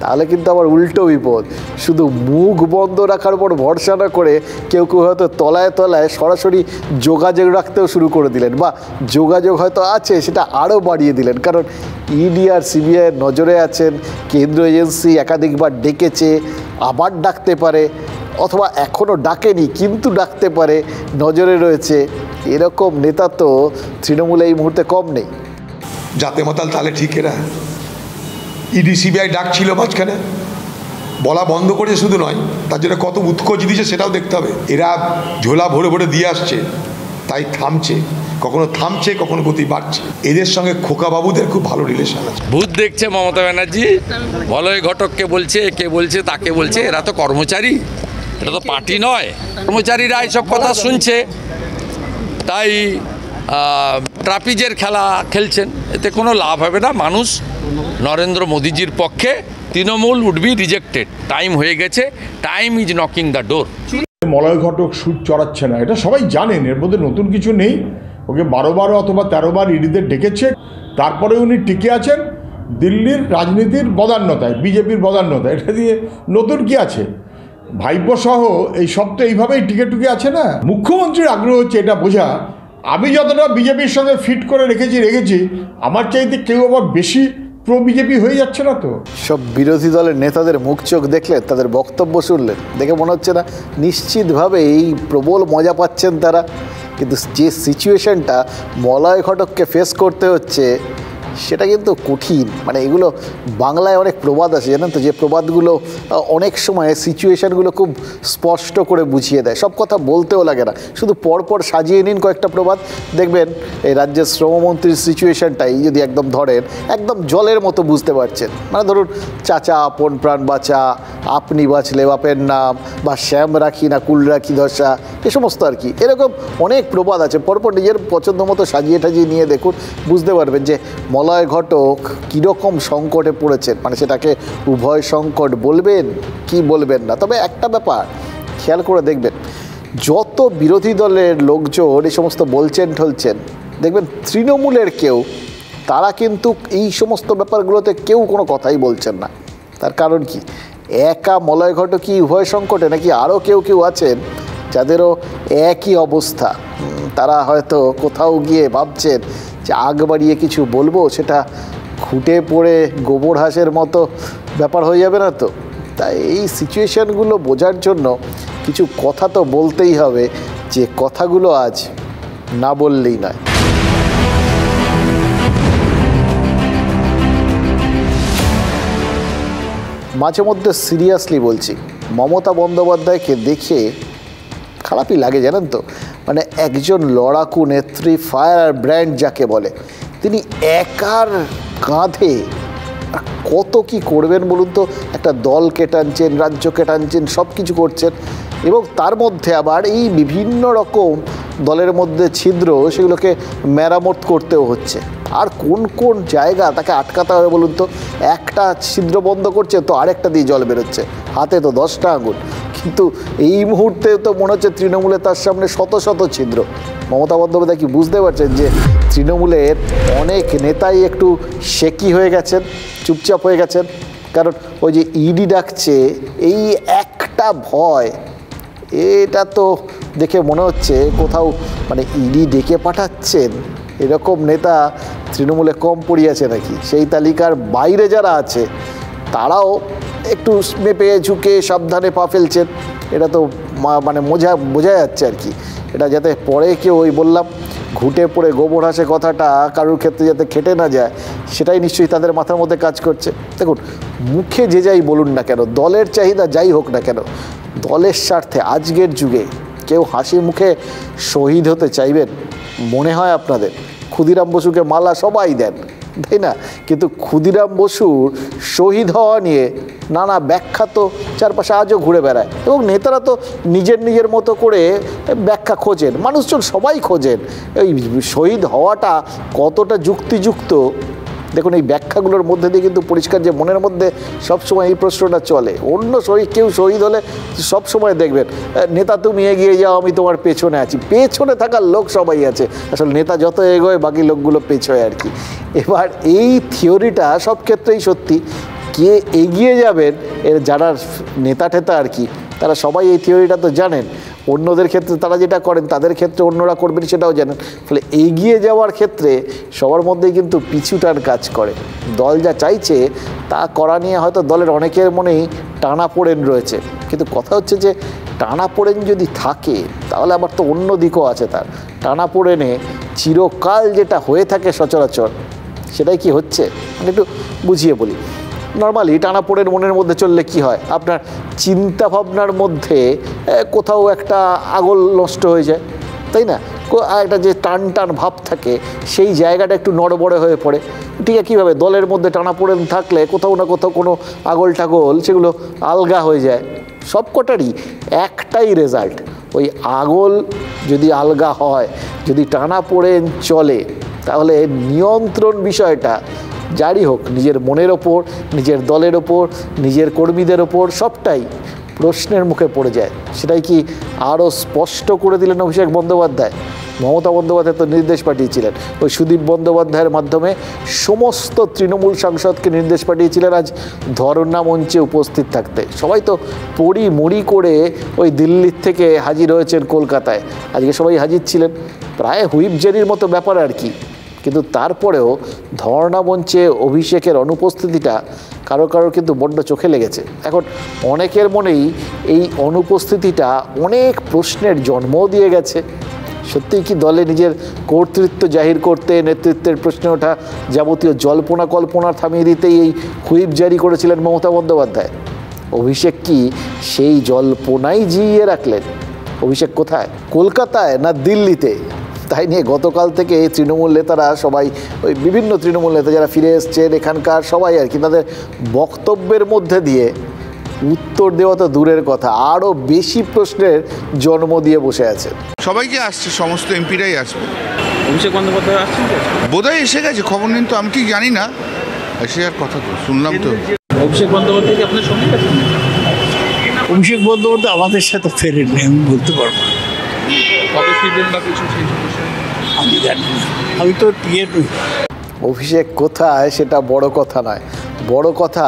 তাহলে কিন্তু আবার উল্টো বিপদ। শুধু মুখ বন্ধ রাখার পর ভরসা না করে কেউ কেউ হয়তো তলায় তলায় সরাসরি যোগাযোগ রাখতেও শুরু করে দিলেন, বা যোগাযোগ হয়তো আছে সেটা আরও বাড়িয়ে দিলেন, কারণ ইডি আর সিবিআইয়ের নজরে আছেন, কেন্দ্রীয় এজেন্সি একাধিকবার ডেকেছে, আবার ডাকতে পারে, অথবা এখনও ডাকেনি কিন্তু ডাকতে পারে, নজরে রয়েছে। এরকম নেতা তো তৃণমূলে এই মুহূর্তে কম নেই। জাতে মাতাল তাহলে ঠিক, এরা ইডি সিবিআই ডাকছিল মাঝখানে, বলা বন্ধ করেছে শুধু নয়, তার জন্য কত উৎকোচ দিয়েছে সেটাও দেখতে হবে। এরা ঝোলা ভরে ভরে দিয়ে আসছে, তাই থামছে, কখনো থামছে কখনো গতি বাড়ছে। এদের সঙ্গে খোকা বাবুদের খুব ভালো রিলেশন আছে। ভূত দেখছে মমতা ব্যানার্জি, মলয় ঘটককে বলছে, একে বলছে, তাকে বলছে, এরা তো কর্মচারী, এটা তো পার্টি নয়। কর্মচারীরা এইসব কথা শুনছে, তাই ট্রাপিজের খেলা খেলছেন, এতে কোনো লাভ হবে না। মানুষ নরেন্দ্র মোদীজির পক্ষে, Trinamool would be rejected. Time হয়ে গেছে, time is knocking the door. Malay Ghatak সুদ চড়াচ্ছে না, এটা সবাই জানেন, এর মধ্যে নতুন কিছু নেই। ওকে 12বার অথবা 13বার ইডিদের ডেকেছে, তারপরে উনি টিকে আছেন দিল্লির রাজনীতির বদান্যতায়, বিজেপির বদান্যতায়। এটা দিয়ে নতুন কি আছে? ভাইপোসহ এই সব তো এইভাবেই টিকে টুকে আছে না। মুখ্যমন্ত্রীর আগ্রহ হচ্ছে এটা বোঝা, আমি যতটা বিজেপির সঙ্গে ফিট করে রেখেছি, আমার চাইতে কেউ আবার বেশি প্রো বিজেপি হয়ে যাচ্ছে না তো। সব বিরোধী দলের নেতাদের মুখ চোখ দেখলেন, তাদের বক্তব্য শুনলেন, দেখে মনে হচ্ছে না নিশ্চিতভাবে এই প্রবল মজা পাচ্ছেন তারা। কিন্তু যে সিচুয়েশনটা মলয় ঘটককে ফেস করতে হচ্ছে সেটা কিন্তু কঠিন। মানে এগুলো বাংলায় অনেক প্রবাদ আছে জানেন তো, যে প্রবাদগুলো অনেক সময় সিচুয়েশানগুলো খুব স্পষ্ট করে বুঝিয়ে দেয়, সব কথা বলতেও লাগে না, শুধু পরপর সাজিয়ে নিন কয়েকটা প্রবাদ, দেখবেন এই রাজ্যের শ্রমমন্ত্রীর সিচুয়েশানটাই যদি একদম ধরেন, একদম জলের মতো বুঝতে পারছেন। মানে ধরুন, চাচা আপন প্রাণ বাঁচা, আপনি বাঁচলে বাপের নাম, বা শ্যাম রাখি না কুল রাখি দশা, এ সমস্ত আর কি। এরকম অনেক প্রবাদ আছে, পরপর নিজের পছন্দ মতো সাজিয়ে টাজিয়ে নিয়ে দেখুন, বুঝতে পারবেন যে মলয় ঘটক কীরকম সংকটে পড়েছেন। মানে সেটাকে উভয় সংকট বলবেন কি বলবেন না। তবে একটা ব্যাপার খেয়াল করে দেখবেন, যত বিরোধী দলের লোকজন এই সমস্ত বলছেন ঠলছেন, দেখবেন তৃণমূলের কেউ, তারা কিন্তু এই সমস্ত ব্যাপারগুলোতে কেউ কোনো কথাই বলছেন না। তার কারণ কি? একা মলয় ঘটকই উভয় সংকটে, নাকি আরও কেউ কেউ আছেন যাদেরও একই অবস্থা? তারা হয়তো কোথাও গিয়ে ভাবছেন যে আগ বাড়িয়ে কিছু বলবো, সেটা খুঁটে পড়ে গোবর হাঁসের মতো ব্যাপার হয়ে যাবে না তো। তাই এই সিচুয়েশানগুলো বোঝার জন্য কিছু কথা তো বলতেই হবে, যে কথাগুলো আজ না বললেই নয়। মাঝে মধ্যে সিরিয়াসলি বলছি, মমতা বন্দ্যোপাধ্যায়কে দেখে খারাপই লাগে জানেন তো। মানে একজন লড়াকু নেত্রী, ফায়ার ব্র্যান্ড যাকে বলে, তিনি একার কাঁধে কত কি করবেন বলুন তো? একটা দলকে টানছেন, রাজ্যকে টানছেন, সব কিছু করছেন, এবং তার মধ্যে আবার এই বিভিন্ন রকম দলের মধ্যে ছিদ্র, সেগুলোকে মেরামত করতেও হচ্ছে। আর কোন কোন জায়গা তাকে আটকাতে হবে বলুন তো? একটা ছিদ্র বন্ধ করছে তো আরেকটা দিয়ে জল বেরোচ্ছে, হাতে তো 10টা আঙুল। কিন্তু এই মুহূর্তে তো মনে হচ্ছে তৃণমূলে তার সামনে শত শত ছিদ্র। মমতা বন্দ্যোপাধ্যায় কি বুঝতে পারছেন যে তৃণমূলের অনেক নেতাই একটু শেকি হয়ে গেছেন, চুপচাপ হয়ে গেছেন? কারণ ওই যে ইডি ডাকছে, এই একটা ভয়, এটা তো দেখে মনে হচ্ছে কোথাও মানে ইডি ডেকে পাঠাচ্ছেন এরকম নেতা তৃণমূলে কম পড়িয়াছে নাকি। সেই তালিকার বাইরে যারা আছে তারাও একটু মেপে ঝুঁকে সাবধানে পা ফেলছেন। এটা তো মানে বোঝা যাচ্ছে আর কি। এটা যাতে পরে কেউ ওই বললাম ঘুটে পড়ে গোবর হাসে কথাটা কারোর ক্ষেত্রে যাতে খেটে না যায়, সেটাই নিশ্চয়ই তাদের মাথার মধ্যে কাজ করছে। দেখুন, মুখে যে যাই বলুন না কেন, দলের চাহিদা যাই হোক না কেন, দলের স্বার্থে আজকের যুগে কেউ হাসি মুখে শহীদ হতে চাইবেন মনে হয় আপনাদের? ক্ষুদিরাম বসুকে মালা সবাই দেন, তাই না? কিন্তু ক্ষুদিরাম বসুর শহীদ হওয়া নিয়ে নানা ব্যাখ্যা তো চারপাশে আজও ঘুরে বেড়ায়, এবং নেতারা তো নিজের মতো করে ব্যাখ্যা খোঁজেন, মানুষজন সবাই খোঁজেন। এই শহীদ হওয়াটা কতটা যুক্তিযুক্ত, দেখুন এই ব্যাখ্যাগুলোর মধ্যে দিয়ে কিন্তু পরিষ্কার যে মনের মধ্যে সবসময় এই প্রশ্নটা চলে। অন্য কেউ শহীদ হলে সবসময় দেখবেন নেতা তুমি এগিয়ে যাও, আমি তোমার পেছনে আছি। পেছনে থাকার লোক সবাই আছে, আসলে নেতা যত এগোয় বাকি লোকগুলো পেছোয় আর কি। এবার এই থিওরিটা সব ক্ষেত্রেই সত্যি। কে এগিয়ে যাবেন এর যারা নেতা টেতা আর কি, তারা সবাই এই থিওরিটা তো জানেন। অন্যদের ক্ষেত্রে তারা যেটা করেন তাদের ক্ষেত্রে অন্যরা করবেন সেটাও জানেন। ফলে এগিয়ে যাওয়ার ক্ষেত্রে সবার মধ্যেই কিন্তু পিছুটার কাজ করে। দল যা চাইছে তা করা নিয়ে হয়তো দলের অনেকের মনেই টানাপোড়েন রয়েছে, কিন্তু কথা হচ্ছে যে টানাপোড়েন যদি থাকে তাহলে আবার তো অন্য দিকও আছে তার। টানাপোড়েনে চিরকাল যেটা হয়ে থাকে সচরাচর, সেটাই কি হচ্ছে? মানে একটু বুঝিয়ে বলি। নর্মালি টানাপোড়েন মনের মধ্যে চললে কি হয়, আপনার চিন্তা ভাবনার মধ্যে কোথাও একটা আগল নষ্ট হয়ে যায়, তাই না? একটা যে টান টান ভাব থাকে সেই জায়গাটা একটু নড়বড়ে হয়ে পড়ে। ঠিক আছে, কীভাবে দলের মধ্যে টানাপোড়েন থাকলে কোথাও না কোথাও কোনো আগল টাগল সেগুলো আলগা হয়ে যায়। সবকটারই একটাই রেজাল্ট, ওই আগল যদি আলগা হয়, যদি টানাপোড়েন চলে, তাহলে নিয়ন্ত্রণ বিষয়টা জারি হোক নিজের মনের ওপর, নিজের দলের ওপর, নিজের কর্মীদের ওপর, সবটাই প্রশ্নের মুখে পড়ে যায়। সেটাই কি আরও স্পষ্ট করে দিলেন অভিষেক বন্দ্যোপাধ্যায়। মমতা বন্দ্যোপাধ্যায় তো নির্দেশ পাঠিয়েছিলেন, ওই সুদীপ বন্দ্যোপাধ্যায়ের মাধ্যমে সমস্ত তৃণমূল সাংসদকে নির্দেশ পাঠিয়েছিলেন আজ ধর্ণা মঞ্চে উপস্থিত থাকতে। সবাই তো মুড়ি করে ওই দিল্লির থেকে হাজির হয়েছেন কলকাতায়, আজকে সবাই হাজির ছিলেন, প্রায় হুইপ জারির মতো ব্যাপার আর কি। কিন্তু তারপরেও ধর্ণা মঞ্চে অভিষেকের অনুপস্থিতিটা কারোর কিন্তু বড্ড চোখে লেগেছে। এখন অনেকের মনেই এই অনুপস্থিতিটা অনেক প্রশ্নের জন্মও দিয়ে গেছে। সত্যিই কি দলে নিজের কর্তৃত্ব জাহির করতে, নেতৃত্বের প্রশ্নে ওঠা যাবতীয় জল্পনা কল্পনা থামিয়ে দিতেই এই হুইপ জারি করেছিলেন মমতা বন্দ্যোপাধ্যায়? অভিষেক কি সেই জল্পনাই জিইয়ে রাখলেন? অভিষেক কোথায়, কলকাতায় না দিল্লিতে? তাই নিয়ে গতকাল থেকে তৃণমূল নেতারা সবাই, ওই বিভিন্ন তৃণমূল নেতা যারা ফিরে এসছেন এখানকার সবাই আর কি, তাদের বক্তব্যের মধ্যে দিয়ে উত্তর দেওয়া তো দূরের কথা, আরও বেশি প্রশ্নের জন্ম দিয়ে বসে আছে। সবাইকে আসছে, সমস্ত এমপিরাই আসবে। অভিষেক বন্দ্যোপাধ্যায় আসছেন বোধহয় এসে গেছে, খবর নিন তো, আমি ঠিক জানি না, এসে আর কথা তো শুনলাম তো। অভিষেক বন্দ্যোপাধ্যায় আপনার সঙ্গে গেছেন? অভিষেক বন্দ্যোপাধ্যায় আমাদের সাথে ফেরেননি, আমি বলতে পারবো না। কবে ফিরবেন বা কিছু আমি জানি না, আমি তো টিকিট। অভিষেক কোথায় সেটা বড় কথা নয়, বড় কথা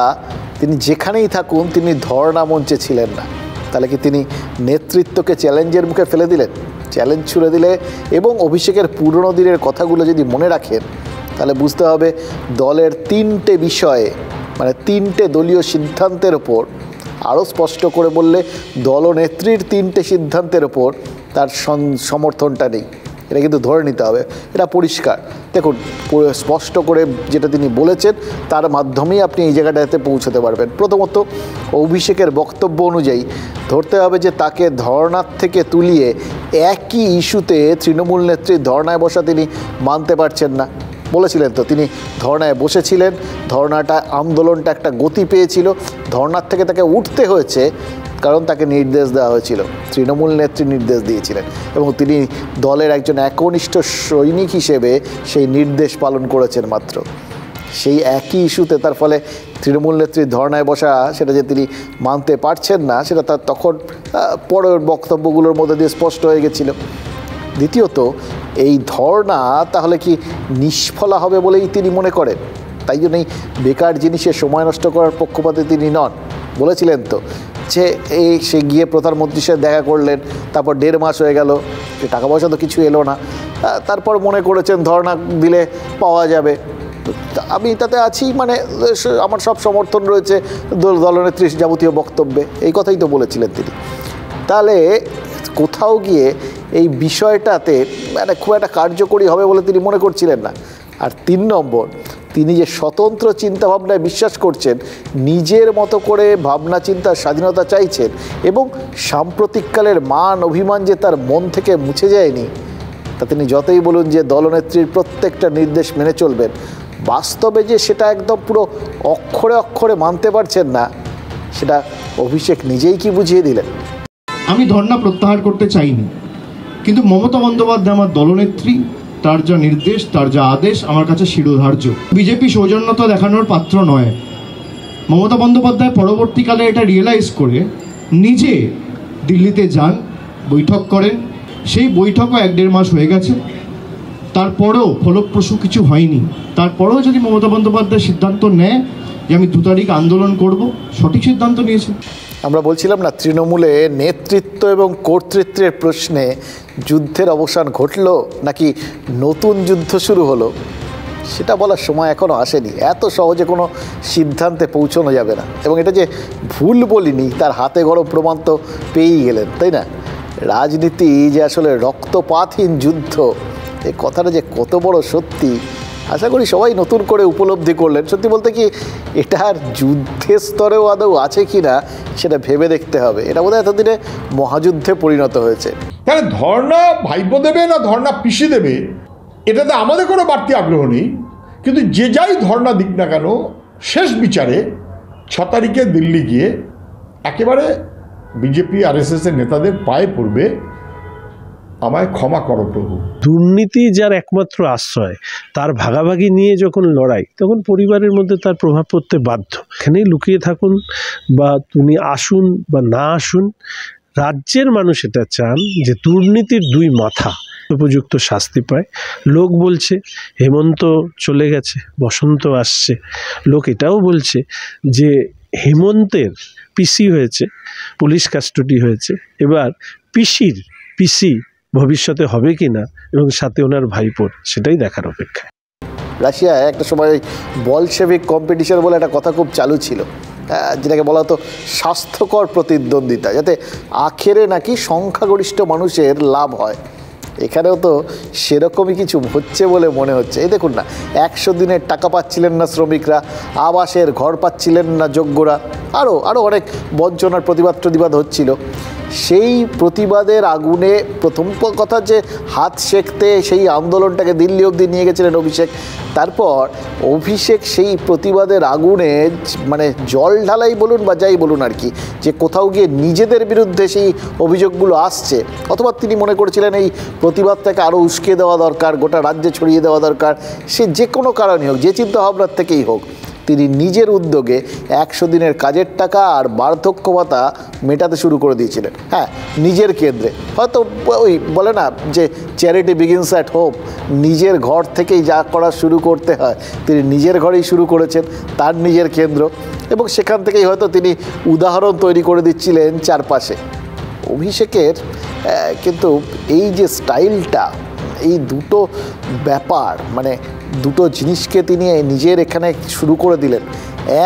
তিনি যেখানেই থাকুন তিনি ধর্ণা মঞ্চে ছিলেন না। তাহলে কি তিনি নেতৃত্বকে চ্যালেঞ্জের মুখে ফেলে দিলেন? চ্যালেঞ্জ ছুড়ে দিলে এবং অভিষেকের পুরনো দিনের কথাগুলো যদি মনে রাখেন, তাহলে বুঝতে হবে দলের 3টে বিষয়ে, মানে 3টে দলীয় সিদ্ধান্তের ওপর, আরও স্পষ্ট করে বললে দলনেত্রীর 3টে সিদ্ধান্তের ওপর তার সমর্থনটা নেই। এটা কিন্তু ধরে নিতে হবে, এটা পরিষ্কার। দেখুন স্পষ্ট করে যেটা তিনি বলেছেন তার মাধ্যমেই আপনি এই জায়গাটাতে পৌঁছতে পারবেন। প্রথমত অভিষেকের বক্তব্য অনুযায়ী ধরতে হবে যে তাকে ধর্নার থেকে তুলিয়ে একই ইস্যুতে তৃণমূল নেত্রীর ধর্নায় বসা তিনি মানতে পারছেন না। বলেছিলেন তো, তিনি ধর্নায় বসেছিলেন, ধর্নাটা আন্দোলনটা একটা গতি পেয়েছিল, ধর্নার থেকে তাকে উঠতে হয়েছে কারণ তাকে নির্দেশ দেওয়া হয়েছিল, তৃণমূল নেত্রী নির্দেশ দিয়েছিলেন এবং তিনি দলের একজন একনিষ্ঠ সৈনিক হিসেবে সেই নির্দেশ পালন করেছেন মাত্র। সেই একই ইস্যুতে তার ফলে তৃণমূল নেত্রীর ধর্নায় বসা সেটা যে তিনি মানতে পারছেন না সেটা তার তখন পরের বক্তব্যগুলোর মধ্যে দিয়ে স্পষ্ট হয়ে গেছিল। দ্বিতীয়ত, এই ধর্না তাহলে কি নিষ্ফলা হবে বলেই তিনি মনে করেন? তাই জন্যই বেকার জিনিসে সময় নষ্ট করার পক্ষপাতে তিনি নন। বলেছিলেন তো যে সে গিয়ে প্রধানমন্ত্রীর সাথে দেখা করলেন, তারপর 1.5 মাস হয়ে গেল, সে টাকা পয়সা তো কিছু এলো না, তারপর মনে করেছেন ধর্না দিলে পাওয়া যাবে। আমি তাতে আছি, মানে আমার সব সমর্থন রয়েছে দলনেত্রীর যাবতীয় বক্তব্যে, এই কথাই তো বলেছিলেন তিনি। তাহলে কোথাও গিয়ে এই বিষয়টাতে মানে খুব একটা কার্যকরী হবে বলে তিনি মনে করছিলেন না। আর 3 নম্বর, তিনি যে স্বতন্ত্র চিন্তাভাবনায় বিশ্বাস করছেন, নিজের মতো করে ভাবনা চিন্তার স্বাধীনতা চাইছেন এবং সাম্প্রতিককালের মান অভিমান যে তার মন থেকে মুছে যায়নি, তা তিনি যতই বলুন যে দলনেত্রীর প্রত্যেকটা নির্দেশ মেনে চলবেন, বাস্তবে যে সেটা একদম পুরো অক্ষরে অক্ষরে মানতে পারছেন না, সেটা অভিষেক নিজেই কি বুঝিয়ে দিলেন। আমি ধর্ণা প্রত্যাহার করতে চাইনি, কিন্তু মমতা বন্দ্যোপাধ্যায় আমার দলনেত্রী, তার যা নির্দেশ, তার যা আদেশ আমার কাছে শিরোধার্য। বিজেপি সৌজন্যতা দেখানোর পাত্র নয়। মমতা বন্দ্যোপাধ্যায় পরবর্তীকালে এটা রিয়েলাইজ করে নিজে দিল্লিতে যান, বৈঠক করেন। সেই বৈঠকও 1-1.5 মাস হয়ে গেছে, তারপরেও ফলপ্রসূ কিছু হয়নি। তারপরেও যদি মমতা বন্দ্যোপাধ্যায় সিদ্ধান্ত নেয় যে আমি 2 তারিখ আন্দোলন করব, সঠিক সিদ্ধান্ত নিয়েছে। আমরা বলছিলাম না, তৃণমূলে নেতৃত্ব এবং কর্তৃত্বের প্রশ্নে যুদ্ধের অবসান ঘটল নাকি নতুন যুদ্ধ শুরু হলো, সেটা বলার সময় এখনও আসেনি। এত সহজে কোনো সিদ্ধান্তে পৌঁছানো যাবে না। এবং এটা যে ভুল বলিনি তার হাতে গরম প্রমাণ তো পেয়েই গেলেন, তাই না? রাজনীতি যে আসলে রক্তপাতহীন যুদ্ধ, এই কথাটা যে কত বড় সত্যি, আশা করি সবাই নতুন করে উপলব্ধি করলেন। সত্যি বলতে কি, এটা আর যুদ্ধের স্তরেও আদৌ আছে কি না সেটা ভেবে দেখতে হবে। এটা বোধহয় এতদিনে মহাযুদ্ধে পরিণত হয়েছে। তাহলে ধর্ণা ভাইপো দেবে না ধর্ণা পিসি দেবে, এটাতে আমাদের কোনো বাড়তি আগ্রহ নেই। কিন্তু যে যাই ধর্ণা দিক না কেন, শেষ বিচারে 6 তারিখে দিল্লি গিয়ে একেবারে বিজেপি RSS-এর নেতাদের পায়ে পড়বে, আমায় ক্ষমা করো প্রভু। দুর্নীতি যার একমাত্র আশ্রয়, তার ভাগাভাগি নিয়ে যখন লড়াই, তখন পরিবারের মধ্যে তার প্রভাব পড়তে বাধ্য। এখানেই লুকিয়ে থাকুন বা তিনি আসুন বা না আসুন, রাজ্যের মানুষ এটা চান যে দুর্নীতির 2 মাথা উপযুক্ত শাস্তি পায়। লোক বলছে হেমন্ত চলে গেছে, বসন্ত আসছে। লোক এটাও বলছে যে হেমন্তের পিসি হয়েছে, পুলিশ কাস্টডি হয়েছে, এবার পিসি ভবিষ্যতে হবে কি না এবং সাথে ওনার ভাইপোর, সেটাই দেখার অপেক্ষা। রাশিয়ায় একটা সময় বলশেভিক কম্পিটিশন বলে একটা কথা খুব চালু ছিল, যেটাকে বলা হতো স্বাস্থ্যকর প্রতিদ্বন্দ্বিতা, যাতে আখেরে নাকি সংখ্যাগরিষ্ঠ মানুষের লাভ হয়। এখানেও তো সেরকমই কিছু হচ্ছে বলে মনে হচ্ছে। এই দেখুন না, 100 দিনের টাকা পাচ্ছিলেন না শ্রমিকরা, আবাসের ঘর পাচ্ছিলেন না যোগ্যরা, আরও অনেক বঞ্চনার প্রতিবাদ হচ্ছিল। সেই প্রতিবাদের আগুনে প্রথম কথা যে হাত সেঁকতে সেই আন্দোলনটাকে দিল্লি অবধি নিয়ে গেছিলেন অভিষেক। তারপর অভিষেক সেই প্রতিবাদের আগুনে মানে জল ঢালাই বলুন বা যাই বলুন আর কি, যে কোথাও গিয়ে নিজেদের বিরুদ্ধে সেই অভিযোগগুলো আসছে, অথবা তিনি মনে করেছিলেন এই প্রতিবাদটাকে আরও উস্কে দেওয়া দরকার, গোটা রাজ্যে ছড়িয়ে দেওয়া দরকার। সে যে কোনো কারণই হোক, যে চিন্তাভাবনার থেকেই হোক, তিনি নিজের উদ্যোগে 100 দিনের কাজের টাকা আর বার্ধক্য ভাতা মেটাতে শুরু করে দিয়েছিলেন। হ্যাঁ, নিজের কেন্দ্রে। হয়তো ওই বলে না যে চ্যারিটি বিগিনস অ্যাট হোম, নিজের ঘর থেকেই যা করা শুরু করতে হয়, তিনি নিজের ঘরেই শুরু করেছেন, তার নিজের কেন্দ্র, এবং সেখান থেকেই হয়তো তিনি উদাহরণ তৈরি করে দিচ্ছিলেন চারপাশে। অভিষেকের কিন্তু এই যে স্টাইলটা, এই দুটো ব্যাপার, মানে দুটো জিনিসকে তিনি নিজের এখানে শুরু করে দিলেন।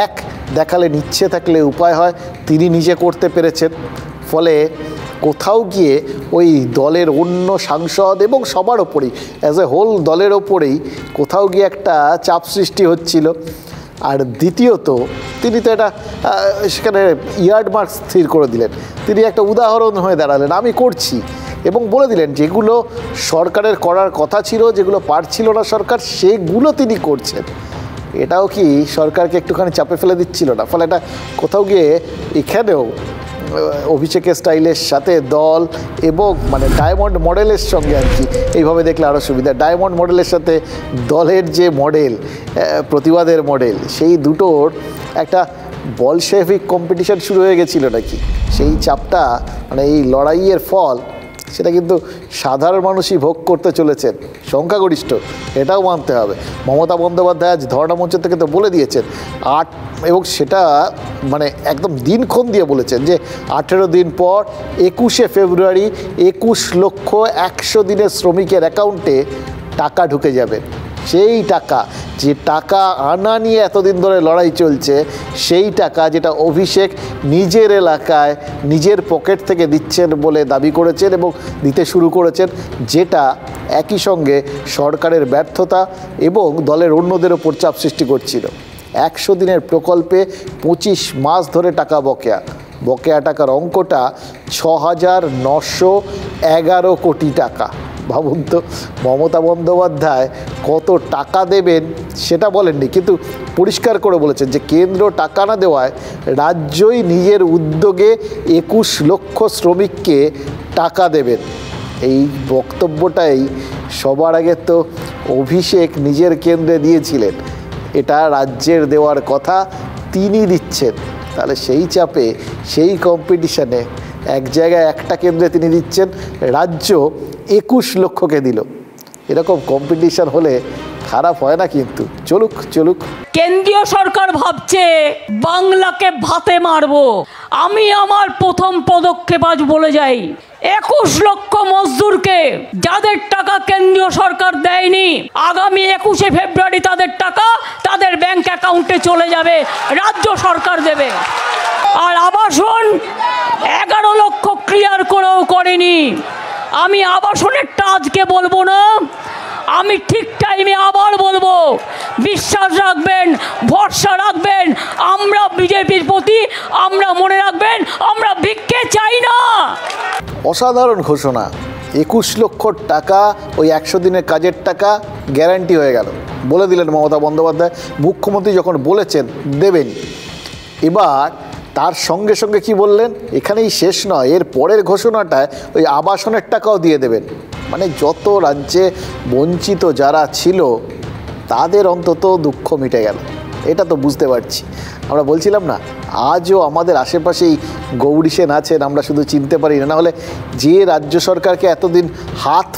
এক, দেখালেন ইচ্ছে থাকলে উপায় হয়, তিনি নিজে করতে পেরেছেন। ফলে কোথাও গিয়ে ওই দলের অন্য সাংসদ এবং সবার ওপরেই, অ্যাজ এ হোল দলের ওপরেই কোথাও গিয়ে একটা চাপ সৃষ্টি হচ্ছিল। আর দ্বিতীয়ত, তিনি তো এটা সেখানে ইয়ার্ড মার্ক স্থির করে দিলেন, তিনি একটা উদাহরণ হয়ে দাঁড়ালেন, আমি করছি। এবং বলে দিলেন যেগুলো সরকারের করার কথা ছিল, যেগুলো পারছিল না সরকার, সেগুলো তিনি করছেন। এটাও কি সরকারকে একটুখানি চাপে ফেলে দিচ্ছিল না? ফলে এটা কোথাও গিয়ে এখানেও অভিষেকের স্টাইলের সাথে দল এবং মানে ডায়মন্ড মডেলের সঙ্গে আর কি, এইভাবে দেখলে আরও সুবিধা। ডায়মন্ড মডেলের সাথে দলের যে মডেল, প্রতিবাদের মডেল, সেই দুটোর একটা বলশেভিক কম্পিটিশন শুরু হয়ে গেছিলো নাকি। সেই চাপটা মানে এই লড়াইয়ের ফল সেটা কিন্তু সাধারণ মানুষই ভোগ করতে চলেছেন, সংখ্যাগরিষ্ঠ, এটাও মানতে হবে। মমতা বন্দ্যোপাধ্যায় আজ ধর্ণা মঞ্চ থেকে তো বলে দিয়েছেন এবং সেটা মানে একদম দিনক্ষণ দিয়ে বলেছেন যে 18 দিন পর 21শে ফেব্রুয়ারি 21,100,000 দিনের শ্রমিকের অ্যাকাউন্টে টাকা ঢুকে যাবে। সেই টাকা, যে টাকা আনা নিয়ে এতদিন ধরে লড়াই চলছে, সেই টাকা যেটা অভিষেক নিজের এলাকায় নিজের পকেট থেকে দিচ্ছেন বলে দাবি করেছেন এবং দিতে শুরু করেছেন, যেটা একই সঙ্গে সরকারের ব্যর্থতা এবং দলের অন্যদের ওপর চাপ সৃষ্টি করছিল। 100 দিনের প্রকল্পে 25 মাস ধরে টাকা বকেয়া টাকার অঙ্কটা 6,911 কোটি টাকা। ভাবুন তো, মমতা বন্দ্যোপাধ্যায় কত টাকা দেবেন সেটা বলেননি, কিন্তু পরিষ্কার করে বলেছেন যে কেন্দ্র টাকা না দেওয়ায় রাজ্যই নিজের উদ্যোগে 21 লক্ষ শ্রমিককে টাকা দেবেন। এই বক্তব্যটাই সবার আগে তো অভিষেক নিজের কেন্দ্রে দিয়েছিলেন, এটা রাজ্যের দেওয়ার কথা তিনি দিচ্ছেন। তাহলে সেই চাপে, সেই কম্পিটিশানে এক জায়গায় একটা কেন্দ্রে তিনি দিচ্ছেন, রাজ্য 21 লক্ষকে দিল। এরকম কম্পিটিশন হলে খারাপ হয় না, কিন্তু চলুক। কেন্দ্রীয় সরকার ভাবছে বাংলাকে ভাতে মারবো। আমি আমার প্রথম পদক্ষেপ আজ বলে যাই, 21 লক্ষ মজদুরকে যাদের টাকা কেন্দ্রীয় সরকার দেয়নি, আগামী 21শে ফেব্রুয়ারি তাদের টাকা তাদের ব্যাংক অ্যাকাউন্টে চলে যাবে, রাজ্য সরকার দেবে। আর আবাসন 11 লক্ষ ক্লিয়ার করেও করেনি। আমি আবাসনেরটা আজকে বলবো না, আমি ঠিক টাইমে আবার বলবো। বিশ্বাস রাখবেন, ভরসা রাখবেন, আমরা বিজেপির প্রতি, আমরা মনে রাখবেন আমরা ভিক্ষে চাই না। অসাধারণ ঘোষণা, 21 লক্ষ টাকা, ওই 100 দিনের কাজের টাকা গ্যারান্টি হয়ে গেল, বলে দিলেন মমতা বন্দ্যোপাধ্যায়। মুখ্যমন্ত্রী যখন বলেছেন দেবেন, এবার তার সঙ্গে সঙ্গে কি বললেন, এখানেই শেষ নয়, এর পরের ঘোষণাটায় ওই আবাসনের টাকাও দিয়ে দেবেন। মানে যত রাজ্যে বঞ্চিত যারা ছিল তাদের অন্তত দুঃখ মিটে গেল, এটা তো বুঝতে পারছি। আমরা বলছিলাম না, আজও আমাদের আশেপাশেই গৌরী সেন আছেন, আমরা শুধু চিনতে পারি না। নাহলে যে রাজ্য সরকারকে এতদিন হাত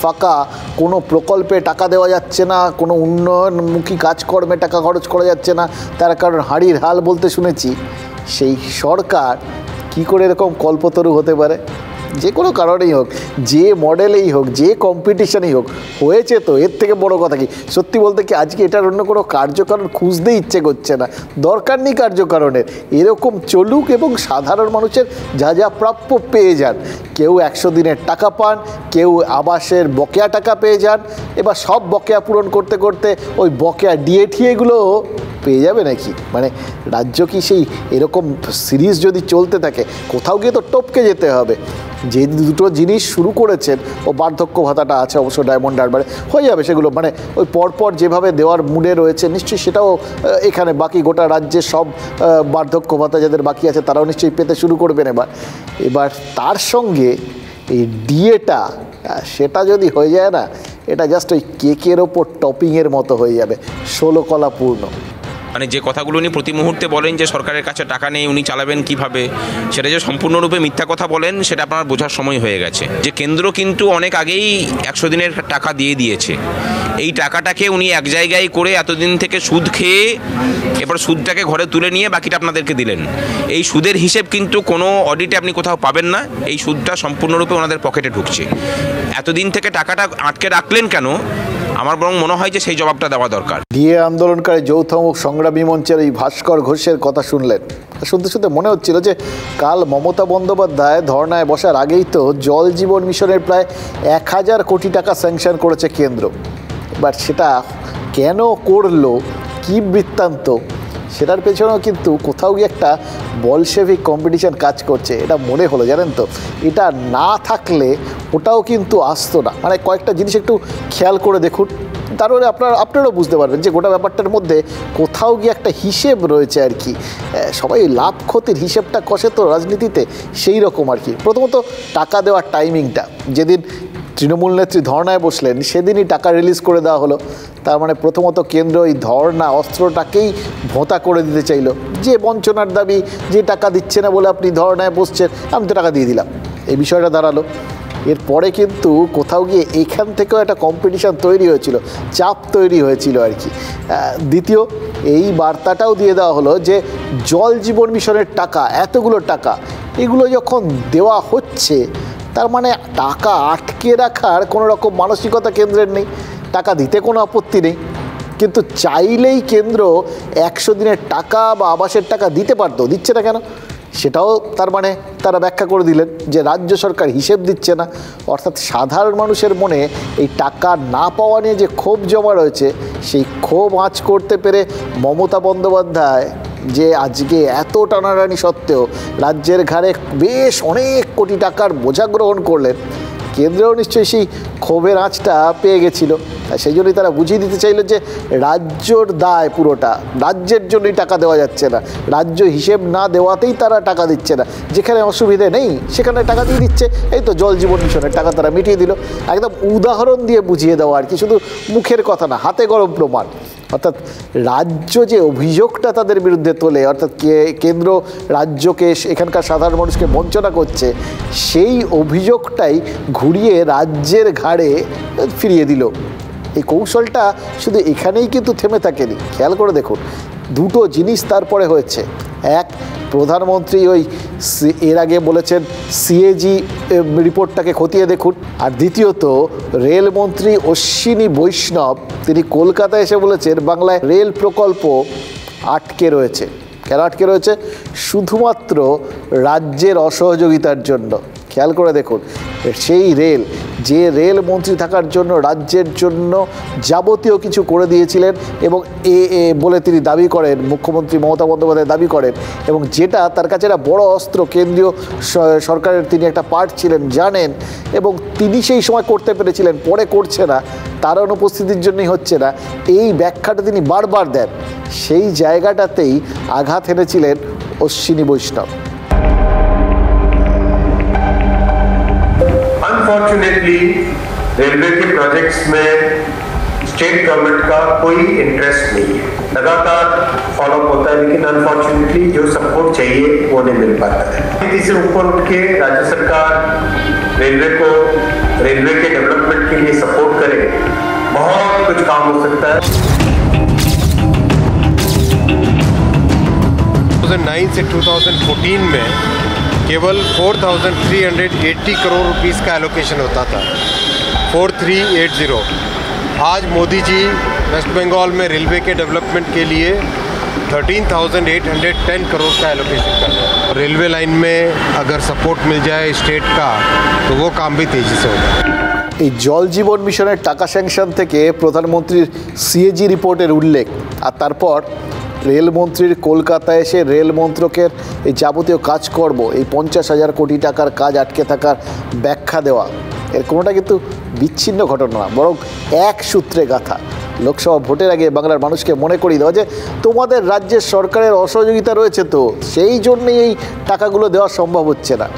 ফাঁকা কোনো প্রকল্পে টাকা দেওয়া যাচ্ছে না, কোনো উন্নয়নমুখী কাজকর্মে টাকা খরচ করা যাচ্ছে না, তার কারণ হাঁড়ির হাল বলতে শুনেছি, সেই সরকার কি করে এরকম কল্পতরু হতে পারে? যে কোনো কারণেই হোক, যে মডেলেই হোক, যে কম্পিটিশনেই হোক, হয়েছে তো, এর থেকে বড় কথা কি? সত্যি বলতে কি আজকে এটার অন্য কোনো কার্যকারণ খুঁজতে ইচ্ছে করছে না, দরকার নেই কার্যকারণের। এরকম চলুক এবং সাধারণ মানুষের যা যা প্রাপ্য পেয়ে যান। কেউ 100 দিনের টাকা পান, কেউ আবাসের বকেয়া টাকা পেয়ে যান। এবার সব বকেয়া পূরণ করতে করতে ওই বকেয়া ডিএটিএগুলো পেয়ে যাবে নাকি? মানে রাজ্য কি সেই এরকম সিরিজ যদি চলতে থাকে, কোথাও গিয়ে তো টপকে যেতে হবে। যে দুটো জিনিস শুরু করেছেন, ও বার্ধক্য ভাতাটা আছে অবশ্য ডায়মন্ড হারবারে, হয়ে যাবে সেগুলো, মানে ওই পরপর যেভাবে দেওয়ার মুডে রয়েছে নিশ্চয়ই সেটাও এখানে বাকি গোটা রাজ্যে সব বার্ধক্য ভাতা যাদের বাকি আছে তারাও নিশ্চয়ই পেতে শুরু করবেন। এবার তার সঙ্গে এই ডিএটা, সেটা যদি হয়ে যায় না, এটা জাস্ট ওই কেকের ওপর টপিংয়ের মতো হয়ে যাবে, 16 কলা পূর্ণ। মানে যে কথাগুলো উনি প্রতি মুহূর্তে বলেন যে সরকারের কাছে টাকা নেই, উনি চালাবেন কিভাবে, সেটা যে সম্পূর্ণরূপে মিথ্যা কথা বলেন সেটা আপনার বোঝার সময় হয়ে গেছে। যে কেন্দ্র কিন্তু অনেক আগেই 100 দিনের টাকা দিয়ে দিয়েছে। এই টাকাটাকে উনি এক জায়গায় করে এতদিন থেকে সুদ খেয়ে এবার সুদটাকে ঘরে তুলে নিয়ে বাকিটা আপনাদেরকে দিলেন। এই সুদের হিসেব কিন্তু কোনো অডিটে আপনি কোথাও পাবেন না। এই সুদটা সম্পূর্ণরূপে ওনাদের পকেটে ঢুকছে। এতদিন থেকে টাকাটা আটকে রাখলেন কেন? আমার বরং মনে হয় যে সেই জবাবটা দেওয়া দরকার। ডিএ আন্দোলনকারী যৌথমুখ সংগ্রামী মঞ্চের এই ভাস্কর ঘোষের কথা শুনলেন, শুনতে মনে হচ্ছিল যে কাল মমতা বন্দ্যোপাধ্যায় ধর্নায় বসার আগেই তো জল জীবন মিশনের প্রায় 1000 কোটি টাকা স্যাংশন করেছে কেন্দ্র। এবার সেটা কেন করলো, কি বৃত্তান্ত, সেটার পেছনেও কিন্তু কোথাও গিয়ে একটা বলশেভিক কম্পিটিশান কাজ করছে, এটা মনে হলো জানেন তো। এটা না থাকলে ওটাও কিন্তু আসতো না। মানে কয়েকটা জিনিস একটু খেয়াল করে দেখুন, তারপরে আপনারাও বুঝতে পারবেন যে গোটা ব্যাপারটার মধ্যে কোথাও গিয়ে একটা হিসেব রয়েছে আর কি। সবাই লাভ ক্ষতির হিসেবটা কষে তো রাজনীতিতে, সেই রকম আর কি। প্রথমত টাকা দেওয়ার টাইমিংটা, যেদিন তৃণমূল নেত্রী ধর্নায় বসলেন সেদিনই টাকা রিলিজ করে দেওয়া হলো। তার মানে প্রথমত কেন্দ্র এই ধর্না অস্ত্রটাকেই ভোঁতা করে দিতে চাইলো, যে বঞ্চনার দাবি, যে টাকা দিচ্ছে না বলে আপনি ধর্নায় বসছেন, আমি তো টাকা দিয়ে দিলাম, এই বিষয়টা দাঁড়ালো। এরপরে কিন্তু কোথাও গিয়ে এখান থেকেও একটা কম্পিটিশান তৈরি হয়েছিল, চাপ তৈরি হয়েছিল আর কি। দ্বিতীয়, এই বার্তাটাও দিয়ে দেওয়া হলো যে জল জীবন মিশনের টাকা, এতগুলো টাকা, এগুলো যখন দেওয়া হচ্ছে তার মানে টাকা আটকে রাখার কোনো রকম মানসিকতা কেন্দ্রের নেই, টাকা দিতে কোনো আপত্তি নেই। কিন্তু চাইলেই কেন্দ্র 100 দিনের টাকা বা আবাসের টাকা দিতে পারতো, দিচ্ছে না কেন? সেটাও তার মানে তারা ব্যাখ্যা করে দিলেন যে রাজ্য সরকার হিসেব দিচ্ছে না। অর্থাৎ সাধারণ মানুষের মনে এই টাকা না পাওয়া নিয়ে যে ক্ষোভ জমা রয়েছে, সেই ক্ষোভ আঁচ করতে পেরে মমতা বন্দ্যোপাধ্যায় যে আজকে এত টানাটানি সত্ত্বেও রাজ্যের ঘাড়ে বেশ অনেক কোটি টাকার বোঝা গ্রহণ করলেন, কেন্দ্রেও নিশ্চয়ই সেই ক্ষোভের আঁচটা পেয়ে গেছিল। সেই জন্যই তারা বুঝিয়ে দিতে চাইল যে রাজ্যর দায় পুরোটা, রাজ্যের জন্যই টাকা দেওয়া যাচ্ছে না, রাজ্য হিসেব না দেওয়াতেই তারা টাকা দিচ্ছে না, যেখানে অসুবিধে নেই সেখানে টাকা দিয়ে দিচ্ছে। এই তো জল জীবন মিশনের টাকা তারা মিটিয়ে দিল, একদম উদাহরণ দিয়ে বুঝিয়ে দেওয়া আর কি, শুধু মুখের কথা না, হাতে গরম প্রমাণ। অর্থাৎ রাজ্য যে অভিযোগটা তাদের বিরুদ্ধে তোলে, অর্থাৎ কেন্দ্র রাজ্যকে, এখানকার সাধারণ মানুষকে বঞ্চনা করছে, সেই অভিযোগটাই ঘুরিয়ে রাজ্যের ঘাড়ে ফিরিয়ে দিল। এই কৌশলটা শুধু এখানেই কিন্তু থেমে থাকেনি, খেয়াল করে দেখুন দুটো জিনিস তারপরে হয়েছে। এক, প্রধানমন্ত্রী ওই এর আগে বলেছেন সিএজি রিপোর্টটাকে খতিয়ে দেখুন। আর দ্বিতীয়ত, রেলমন্ত্রী অশ্বিনী বৈষ্ণব তিনি কলকাতায় এসে বলেছেন বাংলায় রেল প্রকল্প আটকে রয়েছে। কেন আটকে রয়েছে? শুধুমাত্র রাজ্যের অসহযোগিতার জন্য। খেয়াল করে দেখুন, সেই রেল, যে রেল মন্ত্রী থাকার জন্য রাজ্যের জন্য যাবতীয় কিছু করে দিয়েছিলেন এবং বলে তিনি দাবি করেন, মুখ্যমন্ত্রী মমতা বন্দ্যোপাধ্যায় দাবি করেন, এবং যেটা তার কাছে একটা বড় অস্ত্র, কেন্দ্রীয় সরকারের তিনি একটা পার্ট ছিলেন জানেন, এবং তিনি সেই সময় করতে পেরেছিলেন, পরে করছে না, তার অনুপস্থিতির জন্যই হচ্ছে না, এই ব্যাখ্যাটা তিনি বারবার দেন। সেই জায়গাটাতেই আঘাত হেনেছিলেন অশ্বিনী বৈষ্ণব। अनफॉर्चुनेटली रेलवे के प्रोजेक्ट्स में स्टेट गवर्नमेंट का कोई इंटरेस्ट नहीं है, लगातार फॉलोअप होता है, लेकिन अनफॉर्चुनेटली जो सपोर्ट चाहिए वो नहीं मिल पाता है। इससे ऊपर उठ के राज्य सरकार रेलवे के डेवलपमेंट के लिए सपोर्ट करे, बहुत कुछ काम हो सकता है। 2009 से 2014 में केवल 4,380 करोड़ रुपीस का एलोकेशन होता था, 4380। आज मोदी जी वेस्ट बंगाल में रेलवे के डेवलपमेंट के लिए 13,810 करोड़ का एलोकेशन कर रहे हैं। रेलवे लाइन में अगर सपोर्ट मिल जाए स्टेट का तो वो काम भी तेज़ी से होगा। এই জল জীবন মিশনের টাকা স্যাংশন থেকে প্রধানমন্ত্রীর সিএজি রিপোর্টের উল্লেখ, আর তারপর রেলমন্ত্রীর কলকাতায় এসে রেল মন্ত্রকের এই যাবতীয় কাজকর্ম, এই 50,000 কোটি টাকার কাজ আটকে থাকার ব্যাখ্যা দেওয়া, এর কোনোটা কিন্তু বিচ্ছিন্ন ঘটনা না, বরং এক সূত্রে গাথা। লোকসভা ভোটের আগে বাংলার মানুষকে মনে করিয়ে দেওয়া যে তোমাদের রাজ্যের সরকারের অসহযোগিতা রয়েছে, তো সেই জন্যই এই টাকাগুলো দেওয়া সম্ভব হচ্ছে না।